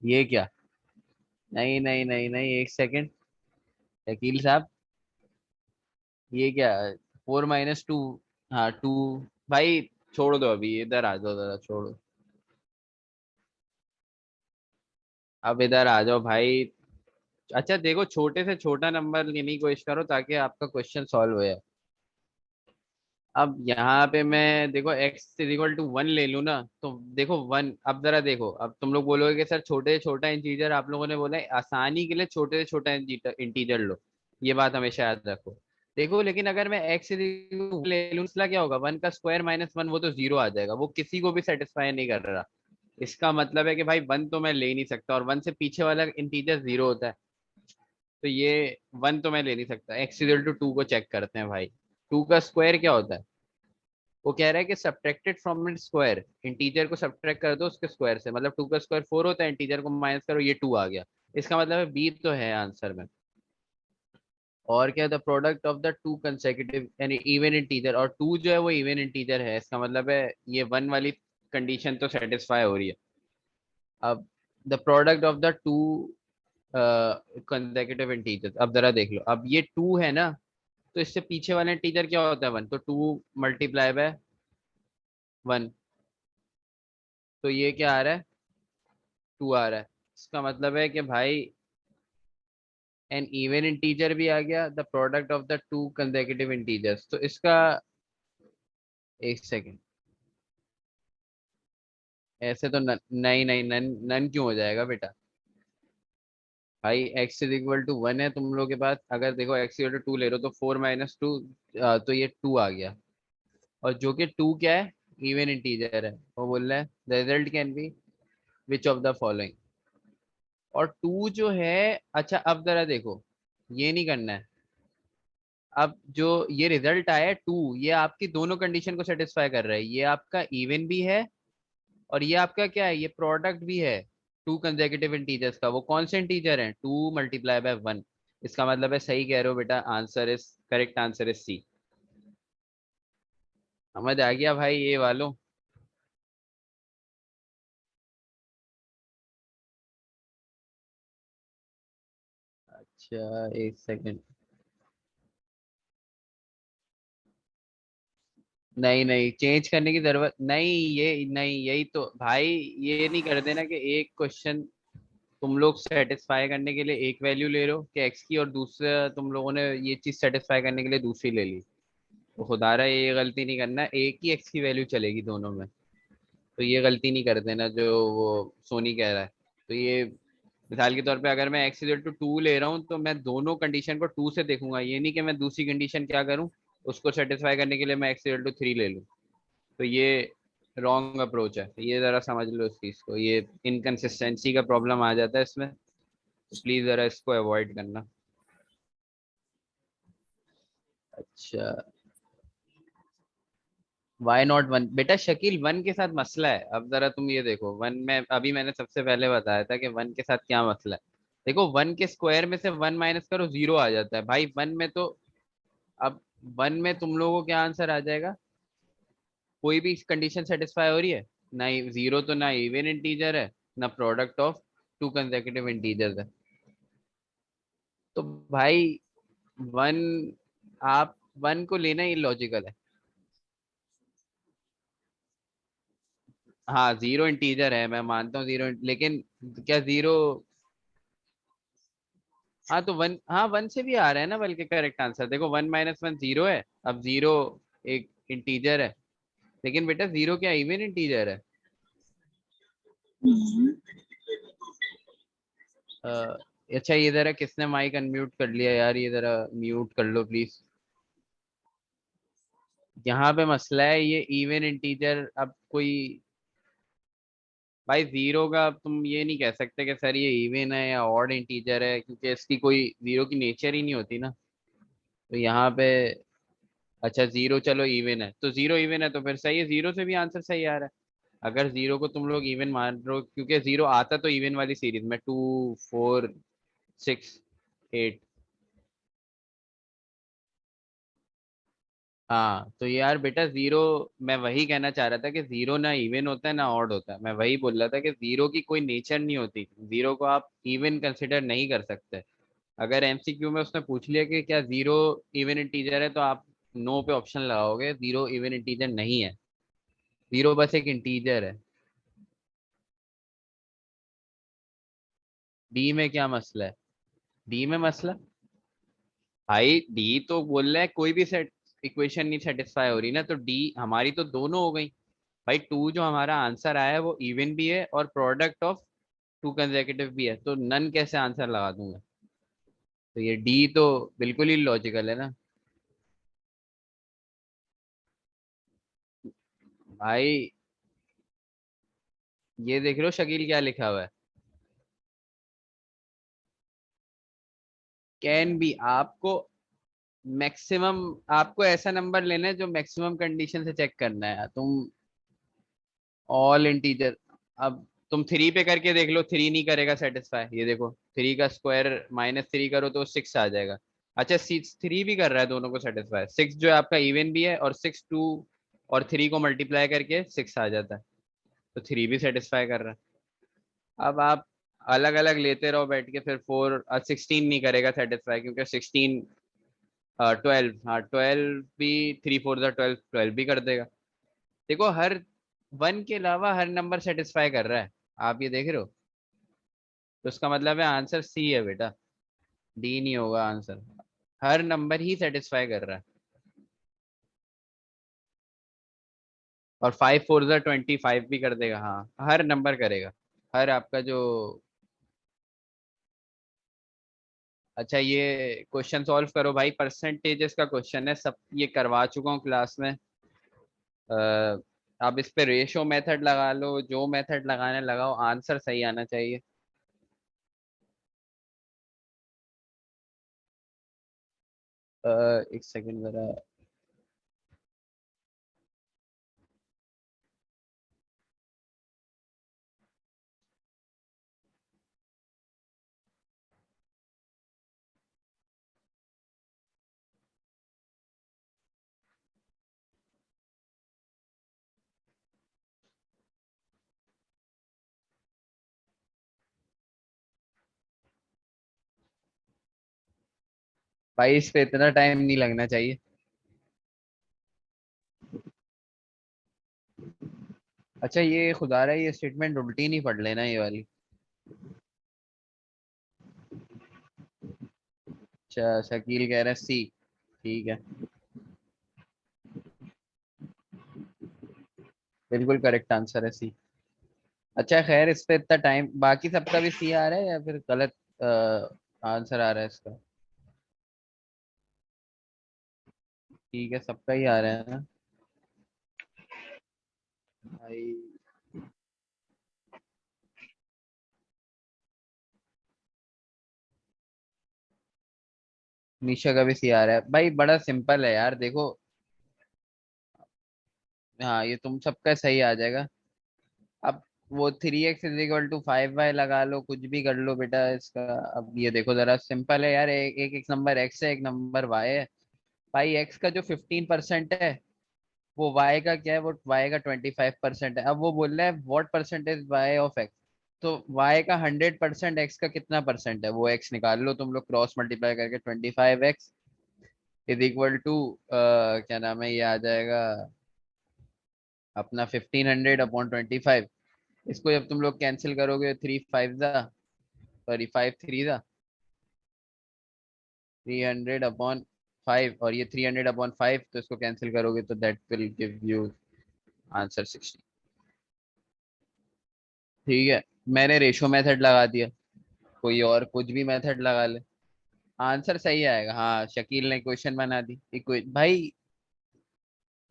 ये क्या, नहीं नहीं नहीं नहीं, एक सेकंड शकील साहब, ये क्या, 4 - 2। हाँ 2। भाई छोड़ दो, अभी इधर आ जाओ, जरा छोड़ो। अब इधर आ जाओ भाई। अच्छा देखो, छोटे से छोटा नंबर लेने की कोशिश करो ताकि आपका क्वेश्चन सॉल्व हो जाए। अब यहाँ पे मैं देखो x = 1 ले लूँ ना, तो देखो 1, अब जरा देखो, अब तुम लोग बोलोगे कि सर छोटे से छोटा इंटीजर, आप लोगों ने बोला है आसानी के लिए छोटे से छोटा इंटीजर लो। ये बात हमेशा याद रखो। देखो लेकिन अगर मैं ले लूँ, इसका क्या होगा, 1 का स्क्वायर - 1, वो तो जीरो आ जाएगा, वो किसी को भी सेटिस्फाई नहीं कर रहा। इसका मतलब है कि भाई 1 तो मैं ले नहीं सकता, और 1 से पीछे वाला इंटीजर जीरो होता है। तो ये 1 तो मैं ले नहीं सकता। x = 2 को चेक करते हैं भाई। 2 का स्क्वायर क्या होता है, वो कह रहा है कि subtracted from it square, integer को सब्ट्रैक्ट कर दो उसके स्क्वायर से, मतलब 2 का स्क्वायर 4 होता है, इंटीजर को माइनस करो, ये 2 आ गया। इसका मतलब है बी तो है आंसर में। और क्या, the product of the two consecutive यानी इवन इंटीजर, और 2 जो है वो इवन इंटीजर है, इसका मतलब है ये 1 वाली कंडीशन तो सेटिस्फाई हो रही है। अब the product of the two consecutive integer, अब जरा देख लो, अब ये 2 है ना, तो इससे पीछे वाला इंटीजर क्या होता है 1, तो 2 × 1। तो ये क्या आ रहा है, 2 आ रहा है। इसका मतलब है कि भाई एन इवन इंटीजर भी आ गया, the product of the two consecutive integers, तो इसका, एक सेकेंड, ऐसे तो नहीं नहीं, नन नन क्यों हो जाएगा बेटा। भाई x = 1 है तुम लोग के पास, अगर देखो x = 2 ले रहे हो तो 4 - 2, तो ये 2 आ गया। और जो कि 2 क्या है, इवन इंटीजर है, वो बोल रहा है the result can be which of the following. और 2 जो है, अच्छा अब जरा देखो, ये नहीं करना है। अब जो ये रिजल्ट आया 2, ये आपकी दोनों कंडीशन को सेटिस्फाई कर रहा है, ये आपका इवन भी है और ये आपका क्या है, ये प्रोडक्ट भी है। 2 कंसेक्यूटिव इंटीजर्स का, वो कौन से इंटीजर है, 2 × 1। इसका मतलब है सही कह रहे हो बेटा, answer is correct, answer is C. समझ आ गया भाई ये वालों। अच्छा एक सेकंड, नहीं नहीं चेंज करने की जरूरत नहीं, ये नहीं, यही तो भाई, ये नहीं कर देना कि एक क्वेश्चन तुम लोग सेटिस्फाई करने के लिए एक वैल्यू ले रहे हो कि एक्स की, और दूसरा तुम लोगों ने ये चीज सेटिस्फाई करने के लिए दूसरी ले ली। तो खुदारा ये गलती नहीं करना, एक ही एक्स की वैल्यू चलेगी दोनों में। तो ये गलती नहीं कर देना जो वो सोनी कह रहा है। तो ये मिसाल के तौर पे अगर मैं x = 2 ले रहा हूँ, तो मैं दोनों कंडीशन को 2 से देखूंगा, ये नहीं कि मैं दूसरी कंडीशन क्या करूँ, उसको सेटिस्फाई करने के लिए मैं x = 3 ले लूँ। तो ये रॉन्ग अप्रोच है, ये जरा समझ लो इस चीज को, ये इनकंसिस्टेंसी का प्रॉब्लम आ जाता है इसमें। प्लीज जरा इसको अवॉइड करना। अच्छा y ≠ 1, बेटा शकील 1 के साथ मसला है। अब जरा तुम ये देखो, 1 में अभी मैंने सबसे पहले बताया था कि 1 के साथ क्या मसला है। देखो 1 के स्क्वायर में से 1 माइनस करो 0 आ जाता है भाई 1 में तो। अब 1 में तुम लोगों को क्या आंसर आ जाएगा? कोई भी कंडीशन सेटिस्फाई हो रही है? ना, जीरो तो ना इवन इंटीजर है, ना product of to consecutive integers है। तो भाई 1, आप 1 को लेना इलॉजिकल है। हाँ जीरो इंटीजर है, मैं मानता हूँ जीरो, लेकिन क्या जीरो? हाँ तो 1, हाँ 1 से भी आ रहा है ना, बल्कि करेक्ट आंसर देखो 1 - 1 जीरो है। अब जीरो एक इंटीजर है, लेकिन बेटा जीरो क्या इवन इंटीजर है? हम्म। अ, अच्छा ये जरा किसने माइक अनम्यूट कर लिया यार, ये जरा म्यूट कर लो प्लीज। यहाँ पे मसला है ये इवन इंटीजर। अब कोई भाई जीरो का अब तुम ये नहीं कह सकते कि सर ये इवन है या ऑड इंटीजर है, क्योंकि इसकी कोई जीरो की नेचर ही नहीं होती ना। तो यहाँ पे अच्छा जीरो चलो इवन है, तो जीरो इवन है तो फिर सही है, जीरो से भी आंसर सही आ रहा है। अगर जीरो को तुम लोग इवन मान रहे हो, क्योंकि जीरो आता तो इवन वाली सीरीज में 2, 4, 6, 8। हाँ तो यार बेटा जीरो, मैं वही कहना चाह रहा था कि जीरो ना इवन होता है ना ऑड होता है। मैं वही बोल रहा था कि जीरो की कोई नेचर नहीं होती, जीरो को आप इवन कंसिडर नहीं कर सकते। अगर एमसीक्यू में उसने पूछ लिया कि क्या जीरो इवन इंटीजर है, तो आप नो पे ऑप्शन लगाओगे, जीरो इवन इंटीजर नहीं है, जीरो बस एक इंटीजर है। डी में क्या मसला है? डी में मसला, भाई डी तो बोल रहा है कोई भी सेट इक्वेशन नहीं सेटिस्फाई हो रही ना, तो डी हमारी तो दोनों हो गई। भाई टू जो हमारा आंसर आया है वो इवन भी है और प्रोडक्ट ऑफ टू कंसेक्यूटिव भी है, तो नन कैसे आंसर लगा दूंगा? तो ये डी तो बिल्कुल ही लॉजिकल है ना। भाई ये देख रहे हो शकील क्या लिखा हुआ है? Can be. आपको मैक्सिमम, आपको ऐसा नंबर लेना है जो मैक्सिमम कंडीशन से चेक करना है तुम। All integer. अब तुम 3 पे करके देख लो, 3 नहीं करेगा सेटिस्फाई, ये देखो 3 का स्क्वायर -3 करो तो 6 आ जाएगा। अच्छा 6 3 भी कर रहा है दोनों को सेटिस्फाई, 6 जो है आपका इवन भी है, और 6 2 और 3 को मल्टीप्लाई करके 6 आ जाता है, तो 3 भी सेटिस्फाई कर रहा है। अब आप अलग अलग लेते रहो बैठ के, फिर 16 नहीं करेगा सेटिस्फाई, क्योंकि 16 12, हाँ 12 भी, 3 4 12, 12 भी कर देगा। देखो हर 1 के अलावा हर नंबर सेटिस्फाई कर रहा है, आप ये देख रहे हो। तो उसका मतलब है आंसर सी है बेटा, डी नहीं होगा आंसर। हर नंबर ही सेटिस्फाई कर रहा है। और 5 4 25 भी कर देगा, हाँ हर नंबर करेगा। हर आपका जो, अच्छा ये क्वेश्चन सॉल्व करो भाई, परसेंटेजेस का क्वेश्चन है, सब ये करवा चुका हूँ क्लास में। अब इस पे रेशो मेथड लगा लो, जो मेथड लगाने लगाओ, आंसर सही आना चाहिए। एक सेकंड जरा। भाई इस पे इतना टाइम नहीं लगना चाहिए। अच्छा ये खुदा रहा है, ये स्टेटमेंट उल्टी नहीं पढ़ लेना ये वाली। अच्छा शकील कह रहा है सी, ठीक है, बिल्कुल करेक्ट आंसर है सी। अच्छा खैर इस पे इतना टाइम, बाकी सबका भी सी आ रहा है या फिर गलत आंसर आ रहा है इसका? ठीक है सबका ही आ रहा है ना भाई। निशा का भी सी आ रहा है भाई, बड़ा सिंपल है यार देखो। हाँ ये तुम सबका सही आ जाएगा। अब वो 3x = 5y लगा लो, कुछ भी कर लो बेटा इसका। अब ये देखो जरा, सिंपल है यार, एक नंबर x है, एक नंबर y है। भाई x का जो 15% है, वो y का क्या है, वो y का 25% है। अब वो बोल रहा है what percentage y of x। तो y का 100%, x का कितना परसेंट है, वो x निकाल लो तुम लोग, क्रॉस मल्टीप्लाई करके। 25x = क्या नाम है, ये आ जाएगा अपना 1500/25। इसको जब तुम लोग कैंसिल करोगे, 3×5 और ये 300/5, तो इसको कैंसिल करोगे तो that will give you answer 60। ठीक है, मैंने रेशो मेथड लगा दिया, कोई और कुछ भी मेथड लगा ले, आंसर सही आएगा। हाँ, शकील ने क्वेश्चन बना दी भाई,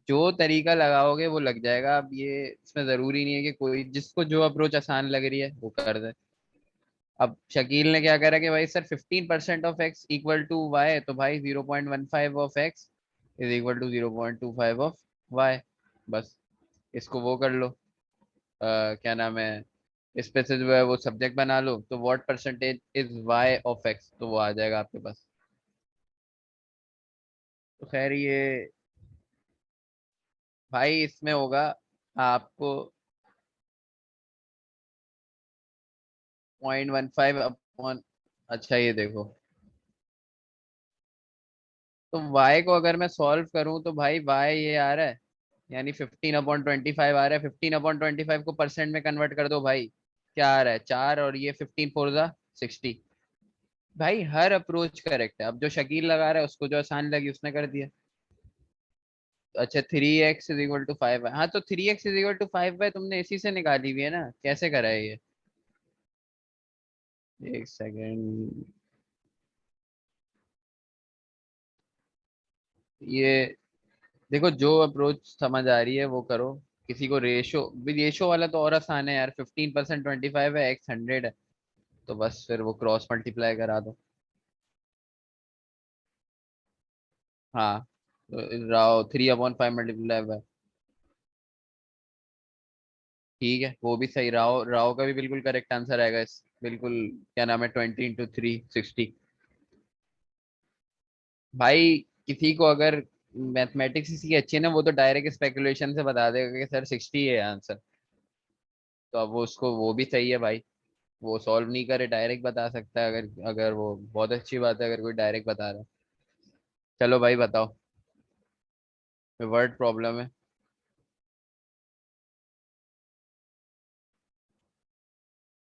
जो तरीका लगाओगे वो लग जाएगा। अब ये इसमें जरूरी नहीं है कि कोई, जिसको जो अप्रोच आसान लग रही है वो कर दे। अब शकील ने क्या करा कि भाई सर 15% ऑफ x = 2y, तो भाई 0.15 ऑफ x = 0.25 ऑफ y। बस इसको वो कर लो, क्या नाम है, इस पे से जो है वो सब्जेक्ट बना लो, तो what percentage is y of x, तो वो आ जाएगा आपके पास। तो खैर ये भाई इसमें होगा आपको 0.15 अच्छा ये देखो, तो y को अगर मैं सॉल्व करूं तो भाई y ये आ रहा है, यानी 15/25 आ रहा है। 15/25 को परसेंट में कन्वर्ट कर दो भाई, क्या आ रहा है, 4, और ये 15×4 = 60। भाई हर अप्रोच करेक्ट है। अब जो शकील लगा रहा है उसको जो आसान लगी उसने कर दिया। अच्छा, 3x = 5, हाँ तो 3x = 5 तुमने इसी से निकाली हुई है ना, कैसे करा है ये? एक सेकेंड, ये देखो, जो अप्रोच समझ आ रही है वो करो। किसी को रेशो, रेशो वाला तो और आसान है यार, 15% 25 है, x 100 है, तो बस फिर वो क्रॉस मल्टीप्लाई करा दो। हाँ, राव 3/5 × ठीक है, वो भी सही। राव राव का भी बिल्कुल करेक्ट आंसर आएगा इस, बिल्कुल। क्या नाम है, 20 × 3 = 60। भाई किसी को अगर मैथमेटिक्स इसकी अच्छी है ना, वो तो डायरेक्ट स्पेकुलेशन से बता देगा कि सर 60 है आंसर। तो अब वो उसको वो भी सही है भाई, वो सॉल्व नहीं करे डायरेक्ट बता सकता है, अगर अगर वो बहुत अच्छी बात है अगर कोई डायरेक्ट बता रहा है। चलो भाई बताओ, वर्ड प्रॉब्लम है।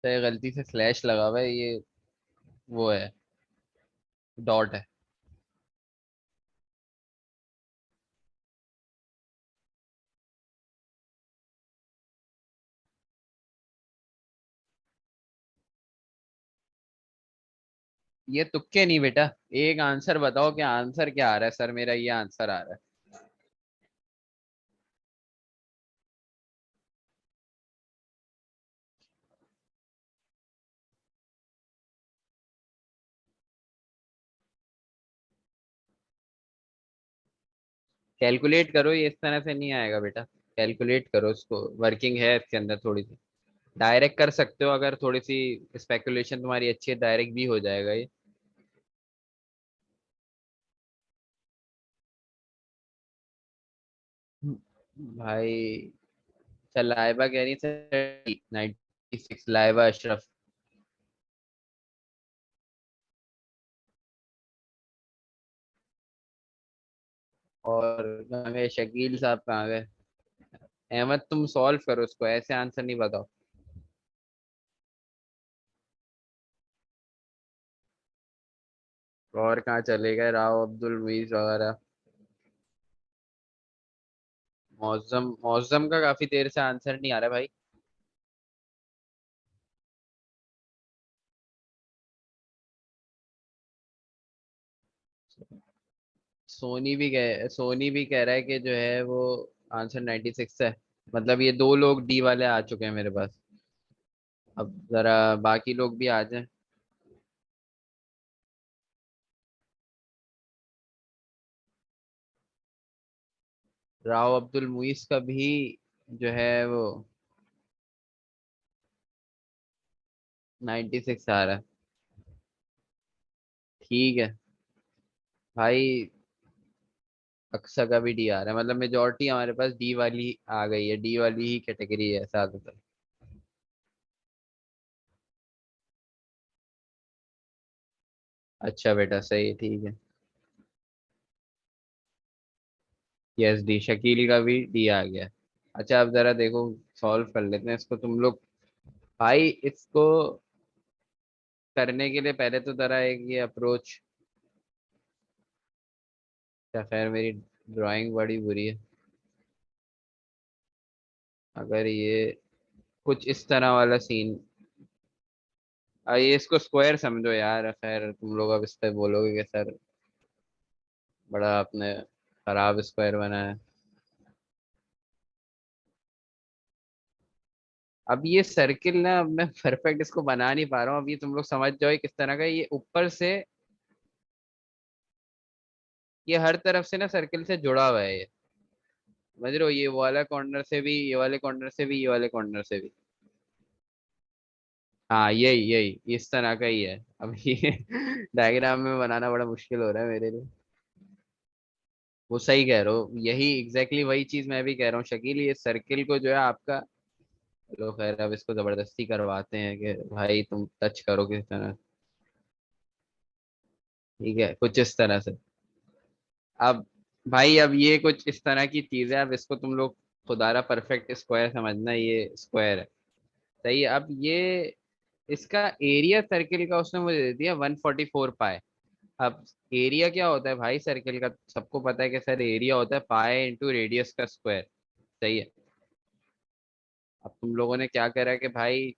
तो ये गलती से स्लैश लगा हुआ है, ये वो है, डॉट है। ये तुक्के नहीं बेटा, एक आंसर बताओ कि आंसर क्या आ रहा है। सर मेरा ये आंसर आ रहा है। कैलकुलेट करो, ये इस तरह से नहीं आएगा बेटा। कैलकुलेट करो इसको, वर्किंग है इसके अंदर थोड़ी सी। डायरेक्ट कर सकते हो, अगर थोड़ी सी स्पेकुलेशन तुम्हारी अच्छी है, डायरेक्ट भी हो जाएगा ये। भाई चल, लाइबा कह रही सर 96, लाइबा अशरफ। और कहाँ गए शकील साहब, कहाँ गए? अहमद तुम सॉल्व करो इसको, ऐसे आंसर नहीं बताओ। और कहाँ चले गए राव अब्दुल मुईज वगैरह? मौजम, मौजम का काफी देर से आंसर नहीं आ रहा भाई। सोनी भी कह रहा है कि जो है वो आंसर 96 है। मतलब ये दो लोग डी वाले आ चुके हैं मेरे पास। अब जरा बाकी लोग भी आ जाएं। राव अब्दुल मुईस का भी जो है वो 96 आ रहा है। ठीक है भाई, अक्सा का भी डी आ रहा है, मतलब मेजोरिटी हमारे पास डी वाली आ गई है, डी वाली ही कैटेगरी है ज्यादातर। अच्छा बेटा सही है, ठीक है। यस डी, शकील का भी डी आ गया। अच्छा अब जरा देखो, सॉल्व कर लेते हैं इसको तुम लोग। भाई इसको करने के लिए पहले तो जरा एक ये अप्रोच, या खैर मेरी ड्राइंग बड़ी बुरी है। अगर ये कुछ इस तरह वाला सीन, ये इसको स्क्वायर समझो यार, खैर तुम लोग अब इस पे बोलोगे कि सर बड़ा आपने खराब स्क्वायर बनाया। अब ये सर्किल ना, अब मैं परफेक्ट इसको बना नहीं पा रहा हूँ, अब ये तुम लोग समझ जाओ ये किस तरह का है। ये ऊपर से, ये हर तरफ से ना सर्किल से जुड़ा हुआ है ये, समझ रहे हो, ये वाला कॉर्नर से भी, ये वाले कॉर्नर से भी, ये वाले कॉर्नर से भी। हाँ यही यही इस तरह का ही है। अब ये डायग्राम में बनाना बड़ा मुश्किल हो रहा है मेरे लिए। वो सही कह रहे हो, यही एग्जैक्टली वही चीज मैं भी कह रहा हूँ शकील, ये सर्किल को जो है आपका, लो खैर अब इसको जबरदस्ती करवाते हैं कि भाई तुम टच करो किस तरह। ठीक है कुछ इस तरह से। अब भाई अब ये कुछ इस तरह की चीज है, अब इसको तुम लोग खुदारा परफेक्ट स्क्वायर समझना, ये स्क्वायर है। सही है। अब ये इसका एरिया सर्किल का उसने मुझे दे दिया 144 पाई। अब एरिया क्या होता है भाई सर्किल का, सबको पता है कि सर एरिया होता है पाई इंटू रेडियस का स्क्वायर। सही है। अब तुम लोगों ने क्या करा कि भाई,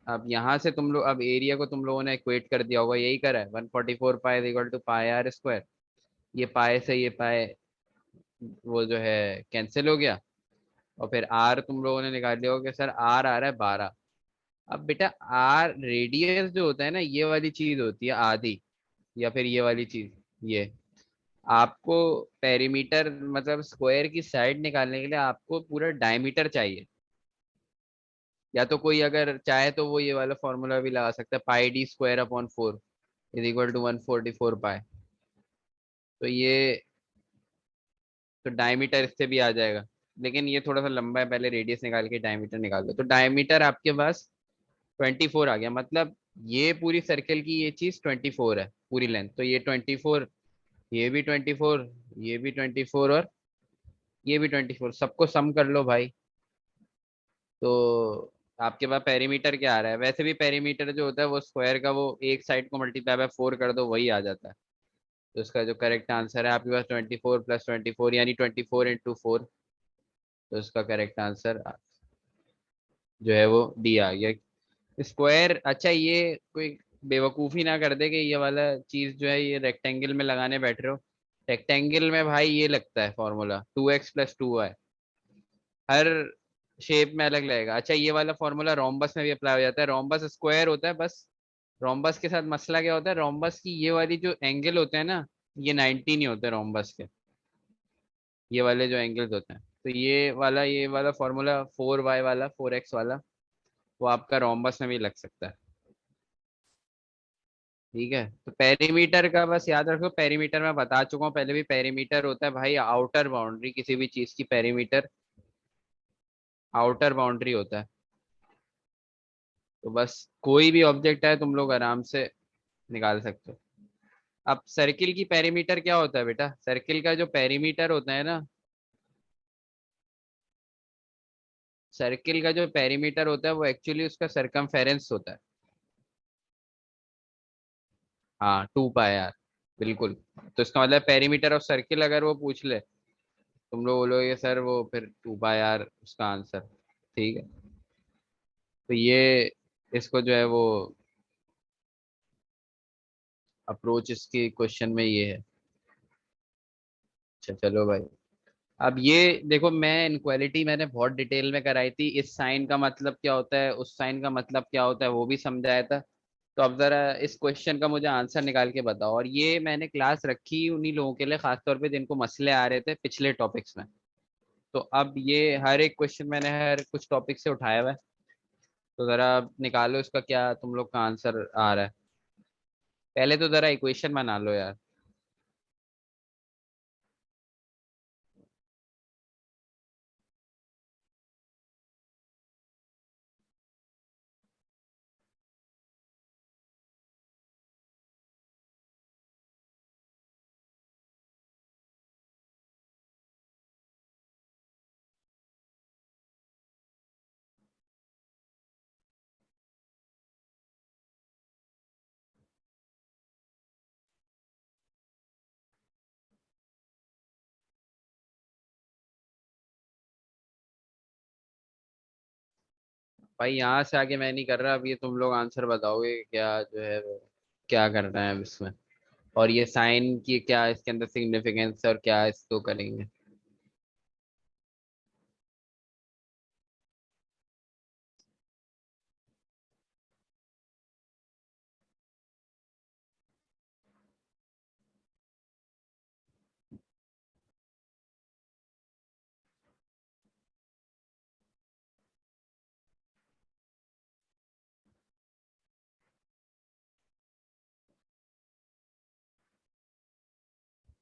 अब यहाँ से तुम लोग, अब एरिया को तुम लोगों ने इक्वेट कर दिया होगा, यही करा है 144 pi equal to pi R square. ये पाए से ये पाए वो जो है कैंसिल हो गया, और फिर आर तुम लोगों ने निकाल लिया होगा कि सर आर आ रहा है 12। अब बेटा आर रेडियस जो होता है ना, ये वाली चीज होती है आधी, या फिर ये वाली चीज, ये आपको पेरीमीटर मतलब स्क्वायर की साइड निकालने के लिए आपको पूरा डायमीटर चाहिए। या तो कोई अगर चाहे तो वो ये वाला फॉर्मूला भी लगा सकता है, pi d square upon 4 is equal to 144 pi. तो ये, तो डायमीटर इससे भी आ जाएगा, लेकिन ये थोड़ा सा लंबा है, पहले रेडियस निकाल के डायमीटर निकाल दो, तो डायमीटर आपके पास 24 आ गया। मतलब ये पूरी सर्कल की ये चीज 24 है पूरी लेंथ, तो ये 24, ये भी 24, ये भी 24, और ये भी 24, सबको सम कर लो भाई। तो आपके पास पेरीमीटर क्या आ रहा है, वैसे भी पेरीमीटर जो होता है वो स्क्वायर का, वो एक साइड को मल्टीप्लाई बाय 4 कर दो वही आ जाता है। तो इसका जो करेक्ट आंसर है आपके पास 24 + 24 यानी 24 × 4, तो इसका करेक्ट आंसर जो है वो डी आ गया स्क्वायर। अच्छा ये कोई बेवकूफ़ी ना कर दे कि ये वाला चीज जो है ये रेक्टेंगल में लगाने बैठ रहे हो। रेक्टेंगल में भाई ये लगता है फॉर्मूला 2x + 2y, हर शेप में अलग लगेगा। अच्छा ये वाला फॉर्मूला रोम्बस में भी अप्लाई हो जाता है, रोम्बस स्क्वायर होता है बस। रोम्बस के साथ मसला क्या होता है, रोम्बस की ये वाली जो एंगल होते हैं ना, ये 90 नहीं होते रोम्बस के, ये वाले जो एंगल्स होते हैं। तो ये वाला फॉर्मूला 4y वाला 4x वाला, वो आपका रोम्बस में भी लग सकता है। ठीक है, तो पेरीमीटर का बस याद रखो, पेरीमीटर मैं बता चुका हूँ पहले भी, पेरीमीटर होता है भाई आउटर बाउंड्री किसी भी चीज की, पेरीमीटर आउटर बाउंड्री होता है। तो बस कोई भी ऑब्जेक्ट है तुम लोग आराम से निकाल सकते हो। अब सर्किल की पेरीमीटर क्या होता है बेटा, सर्किल का जो पेरीमीटर होता है ना, सर्किल का जो पेरीमीटर होता है वो एक्चुअली उसका सरकमफेरेंस होता है। हाँ 2 पाई आर, बिल्कुल। तो इसका मतलब पेरीमीटर ऑफ सर्किल अगर वो पूछ ले, तुम लोग बोलोगे सर वो फिर 2 पाई आर उसका आंसर। ठीक है, तो ये इसको जो है वो अप्रोच इसकी क्वेश्चन में ये है। अच्छा चलो भाई, अब ये देखो, मैं इनक्वालिटी मैंने बहुत डिटेल में कराई थी, इस साइन का मतलब क्या होता है, उस साइन का मतलब क्या होता है वो भी समझाया था। तो अब जरा इस क्वेश्चन का मुझे आंसर निकाल के बताओ, और ये मैंने क्लास रखी उन्हीं लोगों के लिए खासतौर पे जिनको मसले आ रहे थे पिछले टॉपिक्स में। तो अब ये हर एक क्वेश्चन मैंने हर कुछ टॉपिक से उठाया हुआ है। तो जरा आप निकालो इसका क्या तुम लोग का आंसर आ रहा है। पहले तो जरा इक्वेशन बना लो यार। भाई यहाँ से आगे मैं नहीं कर रहा, अब ये तुम लोग आंसर बताओगे क्या जो है वो क्या करना है अब इसमें। और ये साइन की क्या इसके अंदर सिग्निफिकेंस है और क्या इसको करेंगे।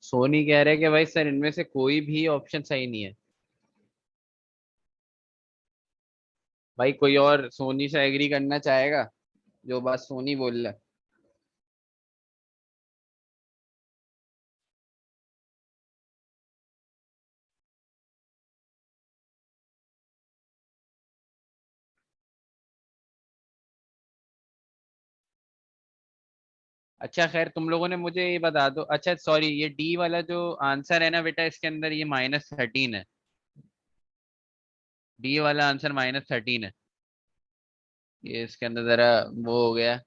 सोनी कह रहे हैं कि भाई सर इनमें से कोई भी ऑप्शन सही नहीं है। भाई कोई और सोनी से एग्री करना चाहेगा, जो बात सोनी बोल रहा है। अच्छा खैर तुम लोगों ने मुझे ये बता दो, अच्छा सॉरी, ये डी वाला जो आंसर है ना बेटा, इसके अंदर ये -13 है। डी वाला आंसर -13 है। ये इसके अंदर जरा वो हो गया।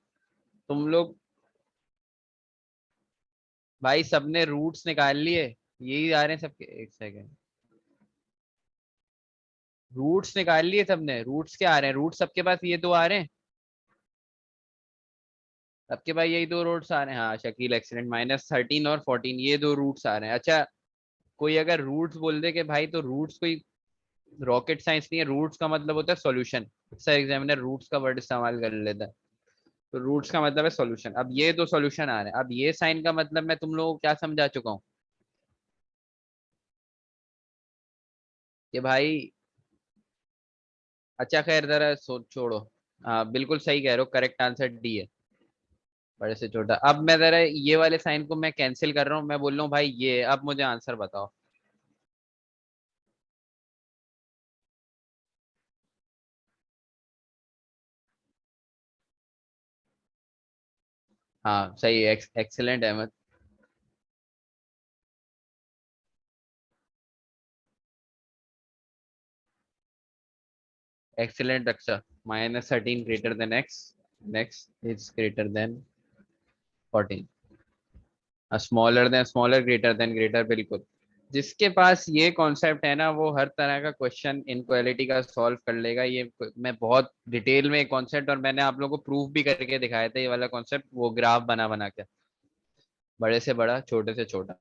तुम लोग भाई सबने रूट्स निकाल लिए, यही आ रहे हैं सबके, एक सेकेंड। रूट्स निकाल लिए सबने, रूट्स क्या आ रहे हैं, रूट सबके पास ये दो आ रहे हैं। सबके पास यही दो रूट्स आ रहे हैं, हाँ शकील एक्सीलेंट, -13 और 14 ये दो रूट्स आ रहे हैं। अच्छा कोई अगर रूट्स बोल दे कि भाई तो रूट्स कोई रॉकेट साइंस नहीं है, रूट्स का मतलब होता है सॉल्यूशन। अक्सर एग्जामिनर रूट्स का वर्ड इस्तेमाल कर लेता है। तो रूट्स का मतलब है सॉल्यूशन। अब ये दो सॉल्यूशन आ रहे हैं, अब ये साइन का मतलब मैं तुम लोगों को क्या समझा चुका हूँ कि भाई। अच्छा खैर जरा सोच छोड़ो। हाँ बिल्कुल सही कह रहे हो, करेक्ट आंसर डी है, बड़े से छोटा। अब मैं जरा ये वाले साइन को मैं कैंसिल कर रहा हूँ, मैं बोल रहा हूँ भाई ये, अब मुझे आंसर बताओ। हाँ सही है, excellent Ahmed. Excellent Raksha. -13 greater than X, next is greater than 14, smaller than smaller, greater than greater, बिल्कुल। जिसके पास ये कॉन्सेप्ट है ना वो हर तरह का क्वेश्चन इनक्वालिटी का सॉल्व कर लेगा। ये मैं बहुत डिटेल में कॉन्सेप्ट, और मैंने आप लोगों को प्रूफ भी करके दिखाया था ये वाला कॉन्सेप्ट, वो ग्राफ बना बना के, बड़े से बड़ा छोटे से छोटा।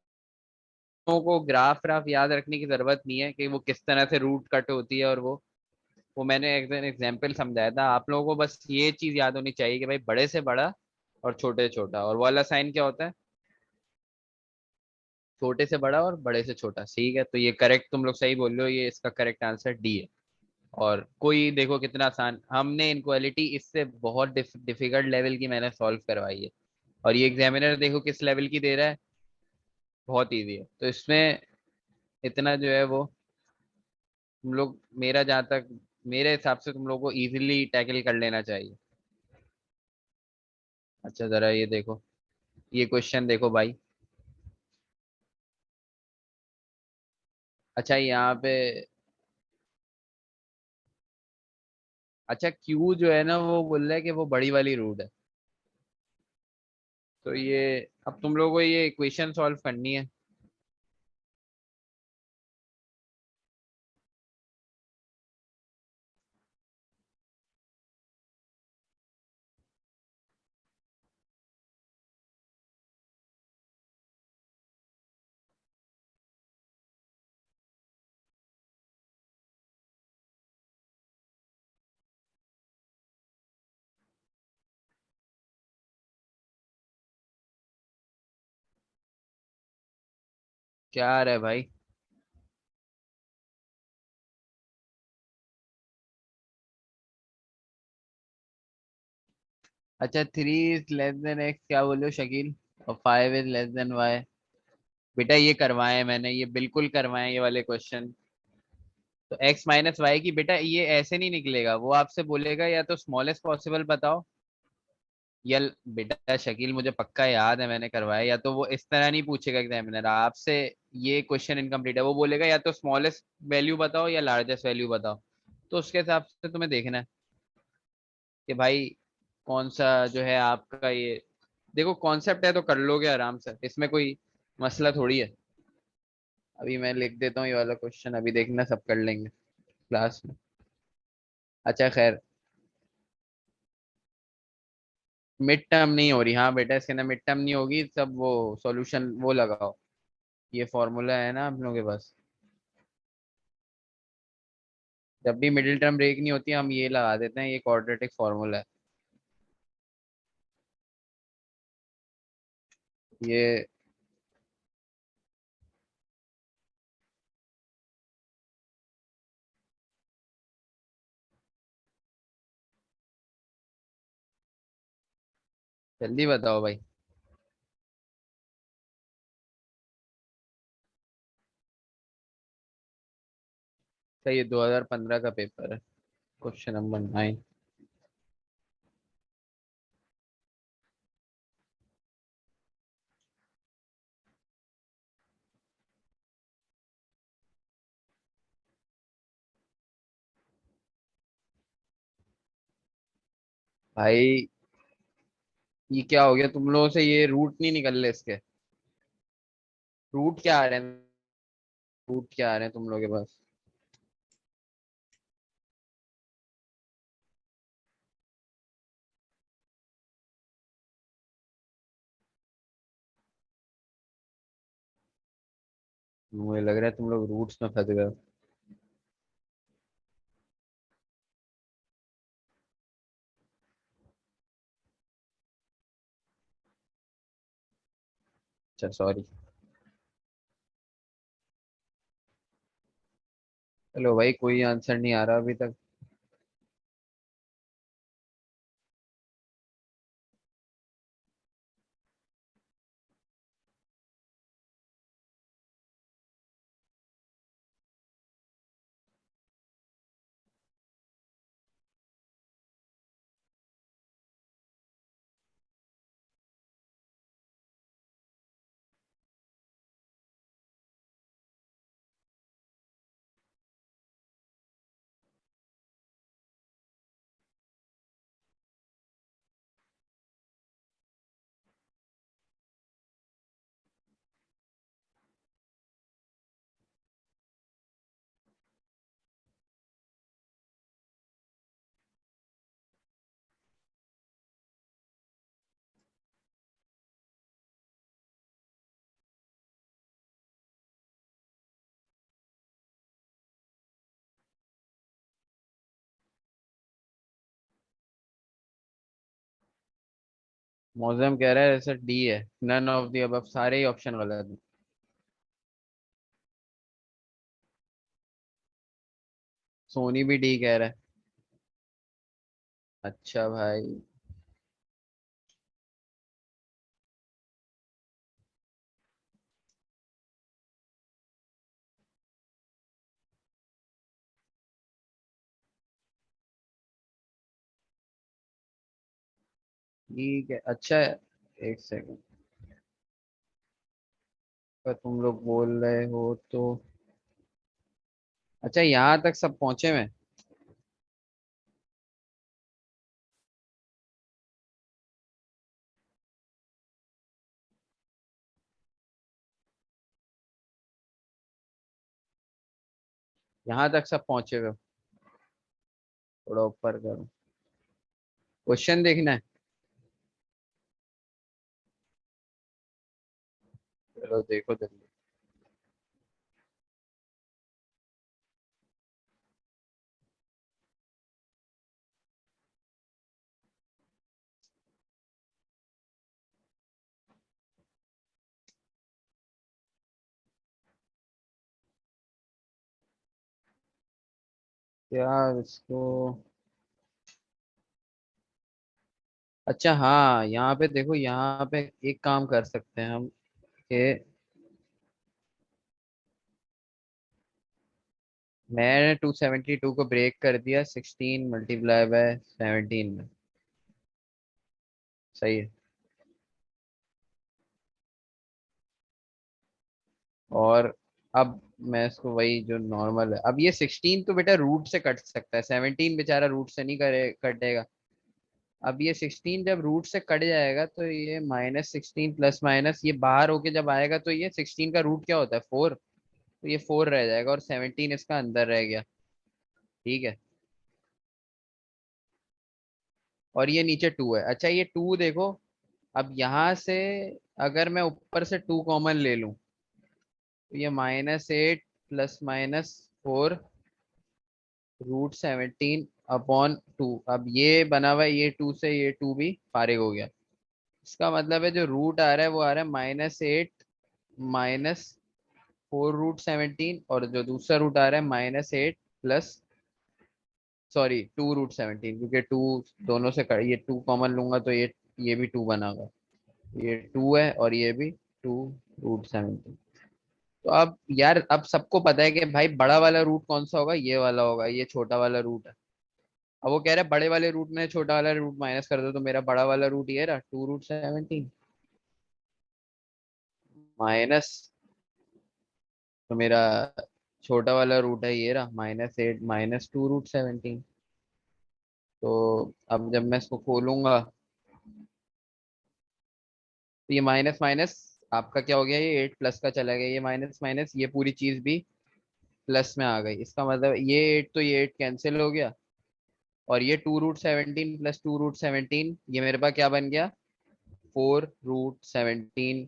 लोगों को ग्राफ व्राफ याद रखने की जरूरत नहीं है कि वो किस तरह से रूट कट होती है, और वो मैंने एक दिन एग्जाम्पल समझाया था। आप लोगों को बस ये चीज याद होनी चाहिए कि भाई बड़े से बड़ा और छोटे से छोटा, और वो वाला साइन क्या होता है, छोटे से बड़ा और बड़े से छोटा। ठीक है, तो ये करेक्ट तुम लोग सही बोल रहे हो, ये इसका करेक्ट आंसर डी है। और कोई देखो कितना आसान, हमने इनक्वालिटी इससे बहुत डिफिकल्ट लेवल की मैंने सॉल्व करवाई है, और ये एग्जामिनर देखो किस लेवल की दे रहा है, बहुत इजी है। तो इसमें इतना जो है वो तुम लोग, मेरा जहाँ तक, मेरे हिसाब से तुम लोग को इजीली टैकल कर लेना चाहिए। अच्छा जरा ये देखो, ये क्वेश्चन देखो भाई। अच्छा यहाँ पे, अच्छा क्यू जो है ना वो बोल रहा है कि वो बड़ी वाली रूट है। तो ये अब तुम लोगों को ये इक्वेशन सॉल्व करनी है। क्या आ रहा है भाई? अच्छा, 3 इज लेस देन x, क्या बोले हो शकील? और 5 इज लेस देन y। बेटा ये करवाए हैं मैंने, ये बिल्कुल करवाए हैं ये वाले क्वेश्चन। तो x - y की बेटा ये ऐसे नहीं निकलेगा, वो आपसे बोलेगा या तो स्मॉलेस्ट पॉसिबल बताओ, या बेटा शकील मुझे पक्का याद है मैंने करवाया, या तो वो इस तरह नहीं पूछेगा एग्जामिनर आपसे, ये क्वेश्चन इनकम्प्लीट है, वो बोलेगा या तो स्मॉलेस्ट वैल्यू बताओ या लार्जेस्ट वैल्यू बताओ। तो उसके हिसाब से तुम्हें देखना है कि भाई कौन सा जो है आपका ये। देखो कॉन्सेप्ट है तो कर लोगे आराम से, इसमें कोई मसला थोड़ी है। अभी मैं लिख देता हूँ ये वाला क्वेश्चन, अभी देखना सब कर लेंगे क्लास में। अच्छा खैर, मिड टर्म नहीं हो रही, हाँ बेटा इसके अंदर मिड टर्म नहीं होगी, सब वो सॉल्यूशन वो लगाओ। ये फॉर्मूला है ना आप लोगों के पास, जब भी मिडिल टर्म ब्रेक नहीं होती हम ये लगा देते हैं, ये क्वाड्रेटिक फॉर्मूला है ये। जल्दी बताओ भाई। सही है, 2015 का पेपर है, क्वेश्चन नंबर 9। भाई ये क्या हो गया तुम लोगों से, ये रूट नहीं निकल रहे इसके? रूट क्या आ रहे हैं? रूट क्या आ रहे हैं तुम लोगों के पास? मुझे लग रहा है तुम लोग रूट्स में फंस गए हो। अच्छा सॉरी। चलो भाई, कोई आंसर नहीं आ रहा अभी तक। मौजम कह रहा है जैसे डी है, नन ऑफ दी अबव, सारे ही ऑप्शन गलत हैं। सोनी भी डी कह रहा है। अच्छा भाई। ठीक है, अच्छा है। एक सेकंड, पर तुम लोग बोल रहे हो तो। अच्छा यहाँ तक सब पहुंचे में? यहाँ तक सब पहुंचे हुए हो? थोड़ा ऊपर करो, क्वेश्चन देखना है। चलो देखो जल्दी। यार इसको, अच्छा हाँ यहाँ पे देखो, यहाँ पे एक काम कर सकते हैं हम कि मैंने 272 को ब्रेक कर दिया 16 × 17 में। सही है। और अब मैं इसको वही जो नॉर्मल है, अब ये 16 तो बेटा रूट से कट सकता है, 17 बेचारा रूट से नहीं करे कटेगा। अब ये 16 जब रूट से कट जाएगा तो ये -16 प्लस माइनस ये बाहर होके जब आएगा तो ये 16 का रूट क्या होता है 4, तो ये 4 रह जाएगा और 17 इसका अंदर रह गया। ठीक है। और ये नीचे 2 है। अच्छा ये 2 देखो, अब यहाँ से अगर मैं ऊपर से 2 कॉमन ले लूं तो ये -8 प्लस माइनस 4 √17/2। अब ये बना हुआ है, ये 2 से ये 2 भी फारिग हो गया। इसका मतलब है जो रूट आ रहा है वो आ रहा है -8 -4 √17, और जो दूसरा रूट आ रहा है -8 प्लस, सॉरी 2 √17, क्योंकि 2 दोनों से ये 2 कॉमन लूंगा तो ये भी 2 बनागा। ये 2 है और ये भी 2 √17। तो अब यार अब सबको पता है कि भाई बड़ा वाला रूट कौन सा होगा, ये वाला होगा, ये छोटा वाला रूट है। अब वो कह रहा है बड़े वाले रूट में छोटा वाला रूट माइनस कर दो, तो मेरा बड़ा वाला रूट ये रहा 2 √17 माइनस, तो मेरा छोटा वाला रूट है ये रहा -8 -2 √17। तो अब जब मैं इसको खोलूंगा तो ये माइनस माइनस आपका क्या हो गया, ये 8 प्लस का चला गया, ये माइनस माइनस ये पूरी चीज भी प्लस में आ गई। इसका मतलब ये 8 तो ये 8 कैंसिल हो गया, और ये 2 √17 प्लस 2 √17 ये मेरे पास क्या बन गया 4 √17।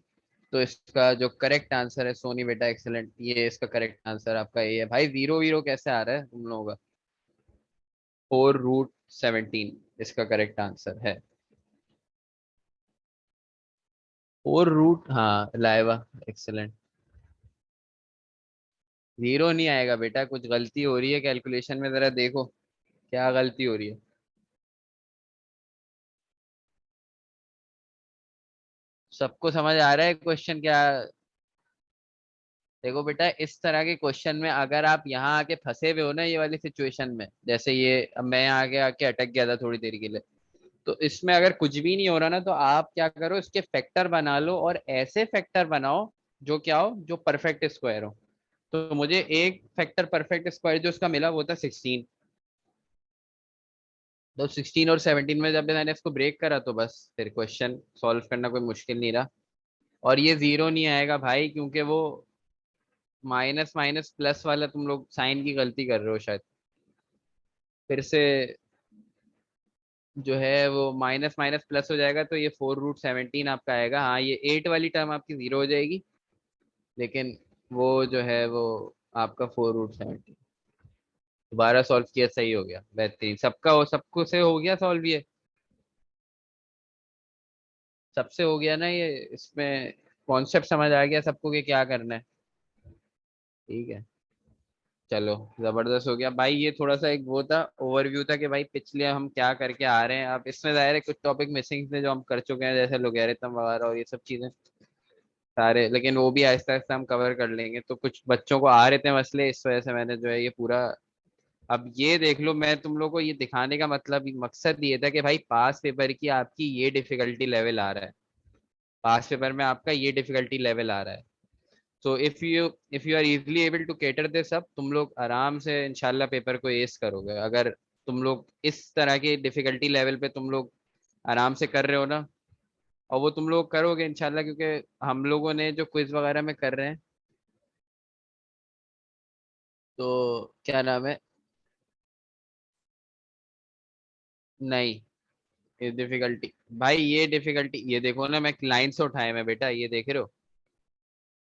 तो इसका जो करेक्ट आंसर है सोनी बेटा एक्सेलेंट, ये इसका करेक्ट आंसर आपका ये है। भाई जीरो वीरो कैसे आ रहा है तुम लोगों का, 4 √17 इसका करेक्ट आंसर है। 4 रूट, हाँ लाइवा, एक्सेलेंट। जीरो नहीं आएगा बेटा, कुछ गलती हो रही है कैलकुलेशन में, जरा देखो क्या गलती हो रही है। सबको समझ आ रहा है क्वेश्चन क्या। देखो बेटा इस तरह के क्वेश्चन में अगर आप यहाँ आके फंसे हुए हो ना, ये वाली सिचुएशन में, जैसे ये अब मैं आगे आके अटक गया था थोड़ी देर के लिए, तो इसमें अगर कुछ भी नहीं हो रहा ना तो आप क्या करो, इसके फैक्टर बना लो और ऐसे फैक्टर बनाओ जो क्या हो, जो परफेक्ट स्क्वायर हो। तो मुझे एक फैक्टर परफेक्ट स्क्वायर जो उसका मिला वो था 16। तो 16 और 17 में जब मैंने इसको ब्रेक करा तो बस फिर क्वेश्चन सॉल्व करना कोई मुश्किल नहीं रहा। और ये जीरो नहीं आएगा भाई, क्योंकि वो माइनस माइनस प्लस वाला तुम लोग साइन की गलती कर रहे हो शायद। फिर से जो है वो माइनस माइनस प्लस हो जाएगा, तो ये 4 √17 आपका आएगा। हाँ ये 8 वाली टर्म आपकी जीरो हो जाएगी, लेकिन वो जो है वो आपका 4 √17। दोबारा सॉल्व किया, सही हो गया, बेहतरीन। सबका हो, सबको से हो गया सॉल्व ये, सबसे हो गया ना ये, इसमें कॉन्सेप्ट समझ आ गया सबको कि क्या करना है। ठीक है, चलो जबरदस्त हो गया भाई। ये थोड़ा सा एक वो था, ओवरव्यू था कि भाई पिछले हम क्या करके आ रहे हैं। अब इसमें जाहिर है कुछ टॉपिक मिसिंग थे जो हम कर चुके हैं, जैसे लोगैरिथम वगैरह और ये सब चीजें सारे, लेकिन वो भी आहिस्ता आहिस्ता हम कवर कर लेंगे। तो कुछ बच्चों को आ रहे थे मसले, इस वजह से मैंने जो है ये पूरा, अब ये देख लो, मैं तुम लोग को ये दिखाने का मतलब मकसद ये था कि भाई पास पेपर की आपकी ये डिफिकल्टी लेवल आ रहा है, पास पेपर में आपका ये डिफिकल्टी लेवल आ रहा है। So if you are easily able to cater this up, तुम लोग आराम से इंशाल्लाह पेपर को एस करोगे, अगर तुम लोग इस तरह के डिफिकल्टी लेवल पे तुम लोग आराम से कर रहे हो ना। और वो तुम लोग करोगे इंशाल्लाह, क्योंकि हम लोगों ने जो क्विज वगैरह में कर रहे हैं, तो क्या नाम है, नहीं ये डिफिकल्टी, भाई ये डिफिकल्टी ये देखो ना, मैं लाइन से उठाए मैं बेटा, ये देख रहे हो,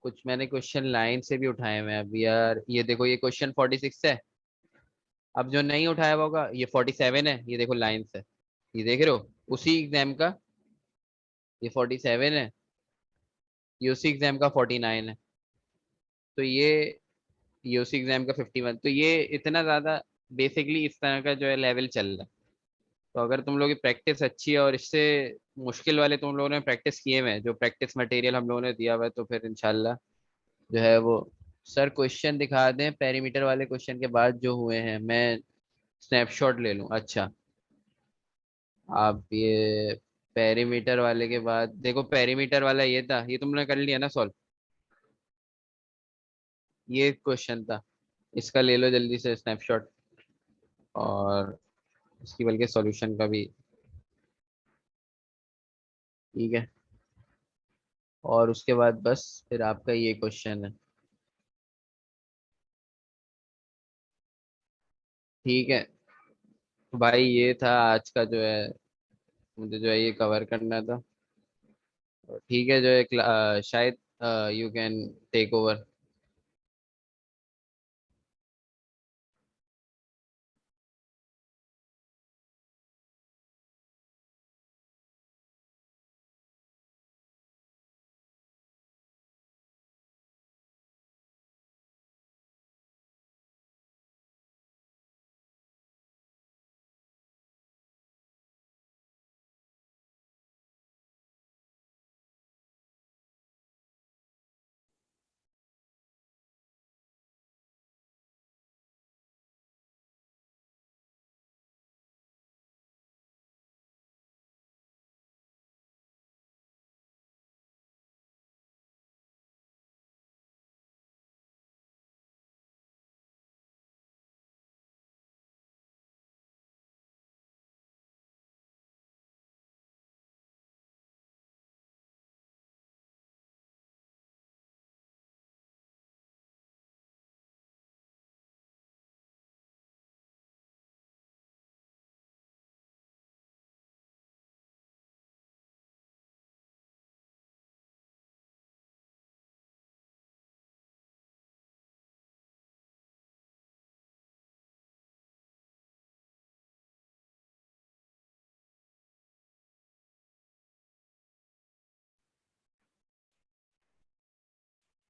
कुछ मैंने क्वेश्चन लाइन से भी उठाए हुए हैं। अब यार ये देखो, ये क्वेश्चन 46 है। अब जो नहीं उठाया हुआ होगा ये 47 है, ये देखो लाइन से, ये देख रहे हो उसी एग्जाम का, ये 47 है, ये उसी एग्जाम का 49 है, तो ये उसी एग्जाम का 51। तो ये इतना ज्यादा बेसिकली इस तरह का जो है लेवल चल रहा है। तो अगर तुम लोगों की प्रैक्टिस अच्छी है और इससे मुश्किल वाले तुम लोगों ने प्रैक्टिस किए हुए हैं, जो प्रैक्टिस मटेरियल हम लोगों ने दिया हुआ है, तो फिर इंशाल्लाह जो है वो। सर क्वेश्चन दिखा दें पेरीमीटर वाले क्वेश्चन के बाद जो हुए हैं, मैं स्नैपशॉट ले लूं? अच्छा, आप ये पेरीमीटर वाले के बाद देखो, पेरीमीटर वाला ये था, ये तुमने कर लिया ना सॉल्व? ये क्वेश्चन था, इसका ले लो जल्दी से स्नैपशॉट, और इसकी बल्कि सॉल्यूशन का भी। ठीक है, और उसके बाद बस फिर आपका ये क्वेश्चन है। ठीक है भाई, ये था आज का जो है, मुझे जो है ये कवर करना था। ठीक है, जो है शायद यू कैन टेक ओवर।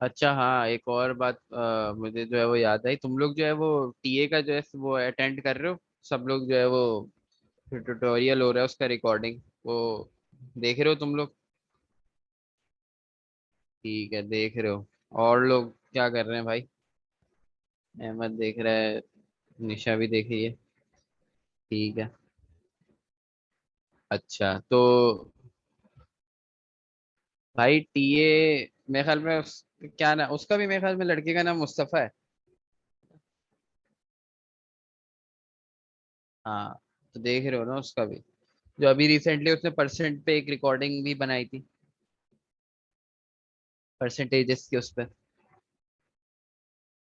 अच्छा हाँ, एक और बात मुझे जो है वो याद आई, तुम लोग जो है वो टीए का जो है वो अटेंड कर रहे हो? सब लोग जो है वो ट्यूटोरियल हो रहा है उसका रिकॉर्डिंग, वो देख रहे हो तुम लोग? ठीक है, देख रहे हो। और लोग क्या कर रहे हैं भाई? अहमद देख रहा है, निशा भी देख रही है। ठीक है। अच्छा तो भाई टीए, मेरे ख्याल में क्या ना, उसका भी मेरे ख्याल में लड़के का नाम मुस्तफा है। हाँ, तो देख रहे हो ना उसका भी, जो अभी रिसेंटली उसने परसेंट पे एक रिकॉर्डिंग भी बनाई थी, परसेंटेजेस के उस पर।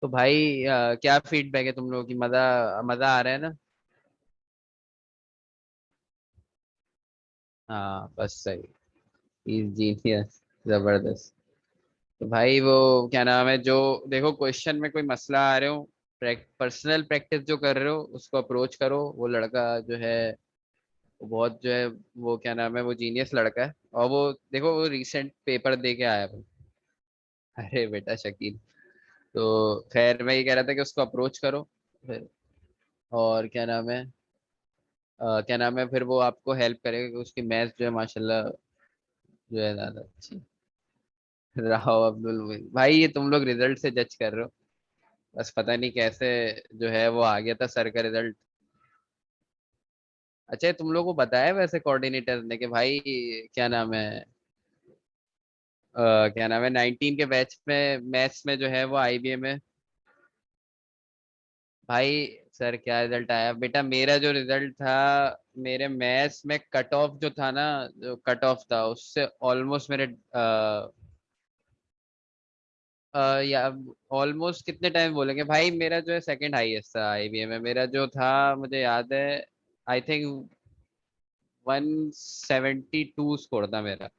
तो भाई क्या फीडबैक है तुम लोगों की? मजा मजा आ रहा है ना? हाँ बस सही, इज जीनियस, जबरदस्त। तो भाई वो क्या नाम है, जो देखो क्वेश्चन में कोई मसला आ रहे हो, पर्सनल प्रैक्टिस जो कर रहे हो उसको अप्रोच करो। वो लड़का जो है वो बहुत जो है वो क्या नाम है, वो जीनियस लड़का है, और वो देखो वो रिसेंट पेपर दे के आया भाई। अरे बेटा शकील, तो खैर मैं ये कह रहा था कि उसको अप्रोच करो फिर, और क्या नाम है, क्या नाम है, फिर वो आपको हेल्प करेगा कि उसकी मैथ्स जो है माशाल्लाह जो है ज्यादा अच्छी। राहो अब्दुल मुइन भाई, ये तुम लोग रिजल्ट से जज कर रहे हो, बस पता नहीं कैसे जो है वो आ गया था सर का रिजल्ट। अच्छा, ये तुम लोग को बताया वैसे कोऑर्डिनेटर ने कि भाई क्या नाम है, क्या नाम है, 19 के बैच में मैथ्स में जो है वो आईबीएम में। भाई सर क्या रिजल्ट आया बेटा, मेरा जो रिजल्ट था, मेरे मैथ्स में कट ऑफ जो था ना, जो कट ऑफ था उससे ऑलमोस्ट मेरे या ऑलमोस्ट कितने टाइम बोलेंगे भाई, मेरा जो है सेकंड हाईएस्ट था आईबीएम में, मेरा जो था मुझे याद है, आई थिंक 172 स्कोर था मेरा।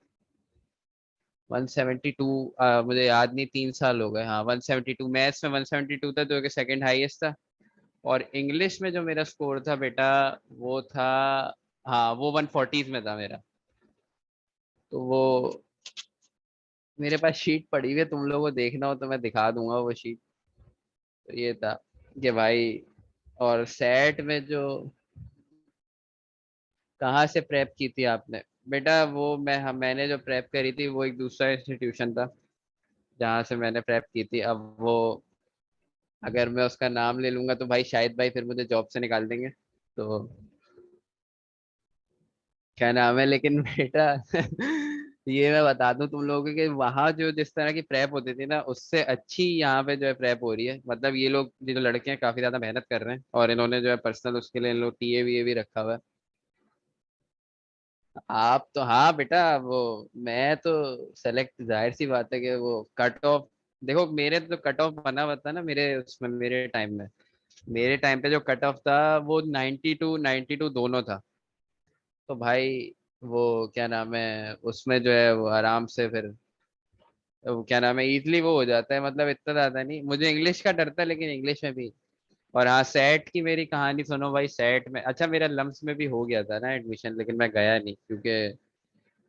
172, मुझे याद नहीं, 3 साल हो गए। हाँ 172, मैथ्स में 172 था जो कि सेकंड हाईएस्ट था। और इंग्लिश में जो मेरा स्कोर था बेटा, वो था, हाँ वो 140 में था मेरा। तो वो मेरे पास शीट पड़ी हुई है, तुम लोगों को देखना हो तो मैं दिखा दूंगा वो शीट। तो ये था कि भाई और सेट में जो कहाँ से प्रेप की थी आपने? बेटा वो मैंने जो प्रेप करी थी वो एक दूसरा इंस्टीट्यूशन था जहाँ से मैंने प्रेप की थी। अब वो अगर मैं उसका नाम ले लूंगा तो भाई शायद भाई फिर मुझे जॉब से निकाल देंगे। तो क्या नाम है लेकिन बेटा ये मैं बता दूं तुम लोगों को कि वहां जो जिस तरह की प्रेप होती थी ना उससे अच्छी यहाँ पे जो है प्रेप हो रही है। मतलब ये लोग जो लड़के हैं काफी ज्यादा मेहनत कर रहे हैं और इन्होंने जो है पर्सनल उसके लिए इन लोग टीए वीए भी रखा हुआ है। आप तो हाँ बेटा वो मैं तो सेलेक्ट जाहिर सी बात है कि वो कट ऑफ देखो मेरे तो कट ऑफ बना हुआ था ना मेरे उसमें मेरे टाइम पे जो कट ऑफ था वो 92 दोनों था। तो भाई वो क्या नाम है उसमें जो है वो आराम से फिर वो क्या नाम है इजली वो हो जाता है। मतलब इतना ज्यादा नहीं मुझे इंग्लिश का डर था लेकिन इंग्लिश में भी। और हाँ सेट की मेरी कहानी सुनो भाई। सेट में अच्छा मेरा लम्स में भी हो गया था ना एडमिशन लेकिन मैं गया नहीं क्योंकि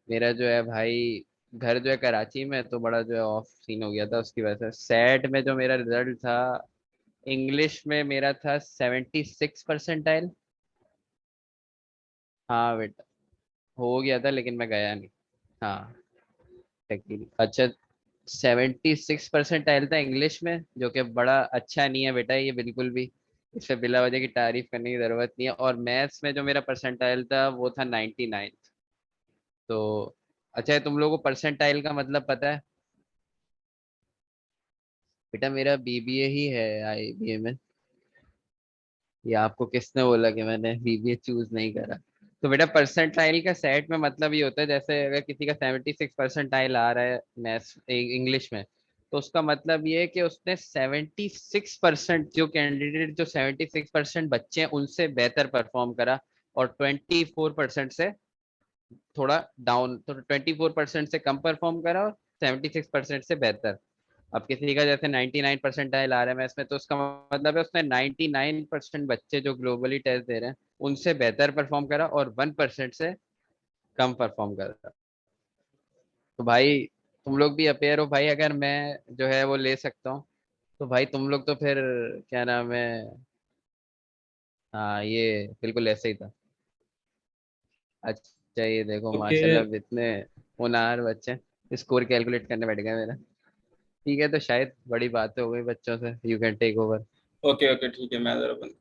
मेरा जो है भाई घर जो है कराची में तो बड़ा जो है ऑफ सीन हो गया था उसकी वजह से। सेट में जो मेरा रिजल्ट था इंग्लिश में मेरा था 76 परसेंटाइल। हाँ बेटा हो गया था लेकिन मैं गया नहीं। हाँ अच्छा 76 परसेंटाइल था इंग्लिश में जो कि बड़ा अच्छा नहीं है बेटा ये बिल्कुल भी। इस पे बिला वजह की तारीफ करने की जरूरत नहीं है। और मैथ्स में जो मेरा परसेंटाइल था वो था 99। तो अच्छा तुम लोगों को परसेंटाइल का मतलब पता है? बेटा मेरा बीबीए ही है आईबीए में। ये आपको किसने बोला कि मैंने बीबीए चूज नहीं करा? तो बेटा परसेंटाइल का सेट में मतलब ये होता है जैसे अगर किसी का 76 परसेंटाइल आ रहा है मैथ्स इंग्लिश में तो उसका मतलब ये है कि उसने 76% जो कैंडिडेट जो 76% बच्चे हैं उनसे बेहतर परफॉर्म करा। और 24% से थोड़ा डाउन तो 24% से कम परफॉर्म करा और 76% से बेहतर। अब किसी का जैसे 99 परसेंटाइल आ रहा है मैथ्स में तो उसका मतलब है उसने 99% बच्चे जो ग्लोबली टेस्ट दे रहे हैं उनसे बेहतर परफॉर्म करा और 1% से कम परफॉर्म करा। तो भाई तुम लोग भी अपेयर हो भाई अगर मैं जो है वो ले सकता हूँ तो भाई तुम लोग तो फिर क्या नाम है। हाँ ये बिल्कुल ऐसे ही था। अच्छा ये देखो ओके माशाल्लाह इतने होनहार बच्चे स्कोर कैलकुलेट करने बैठ गए मेरा। ठीक है तो शायद बड़ी बातें हो गई बच्चों से। You can take over. Okay okay ठीक है, मैं जरा बंद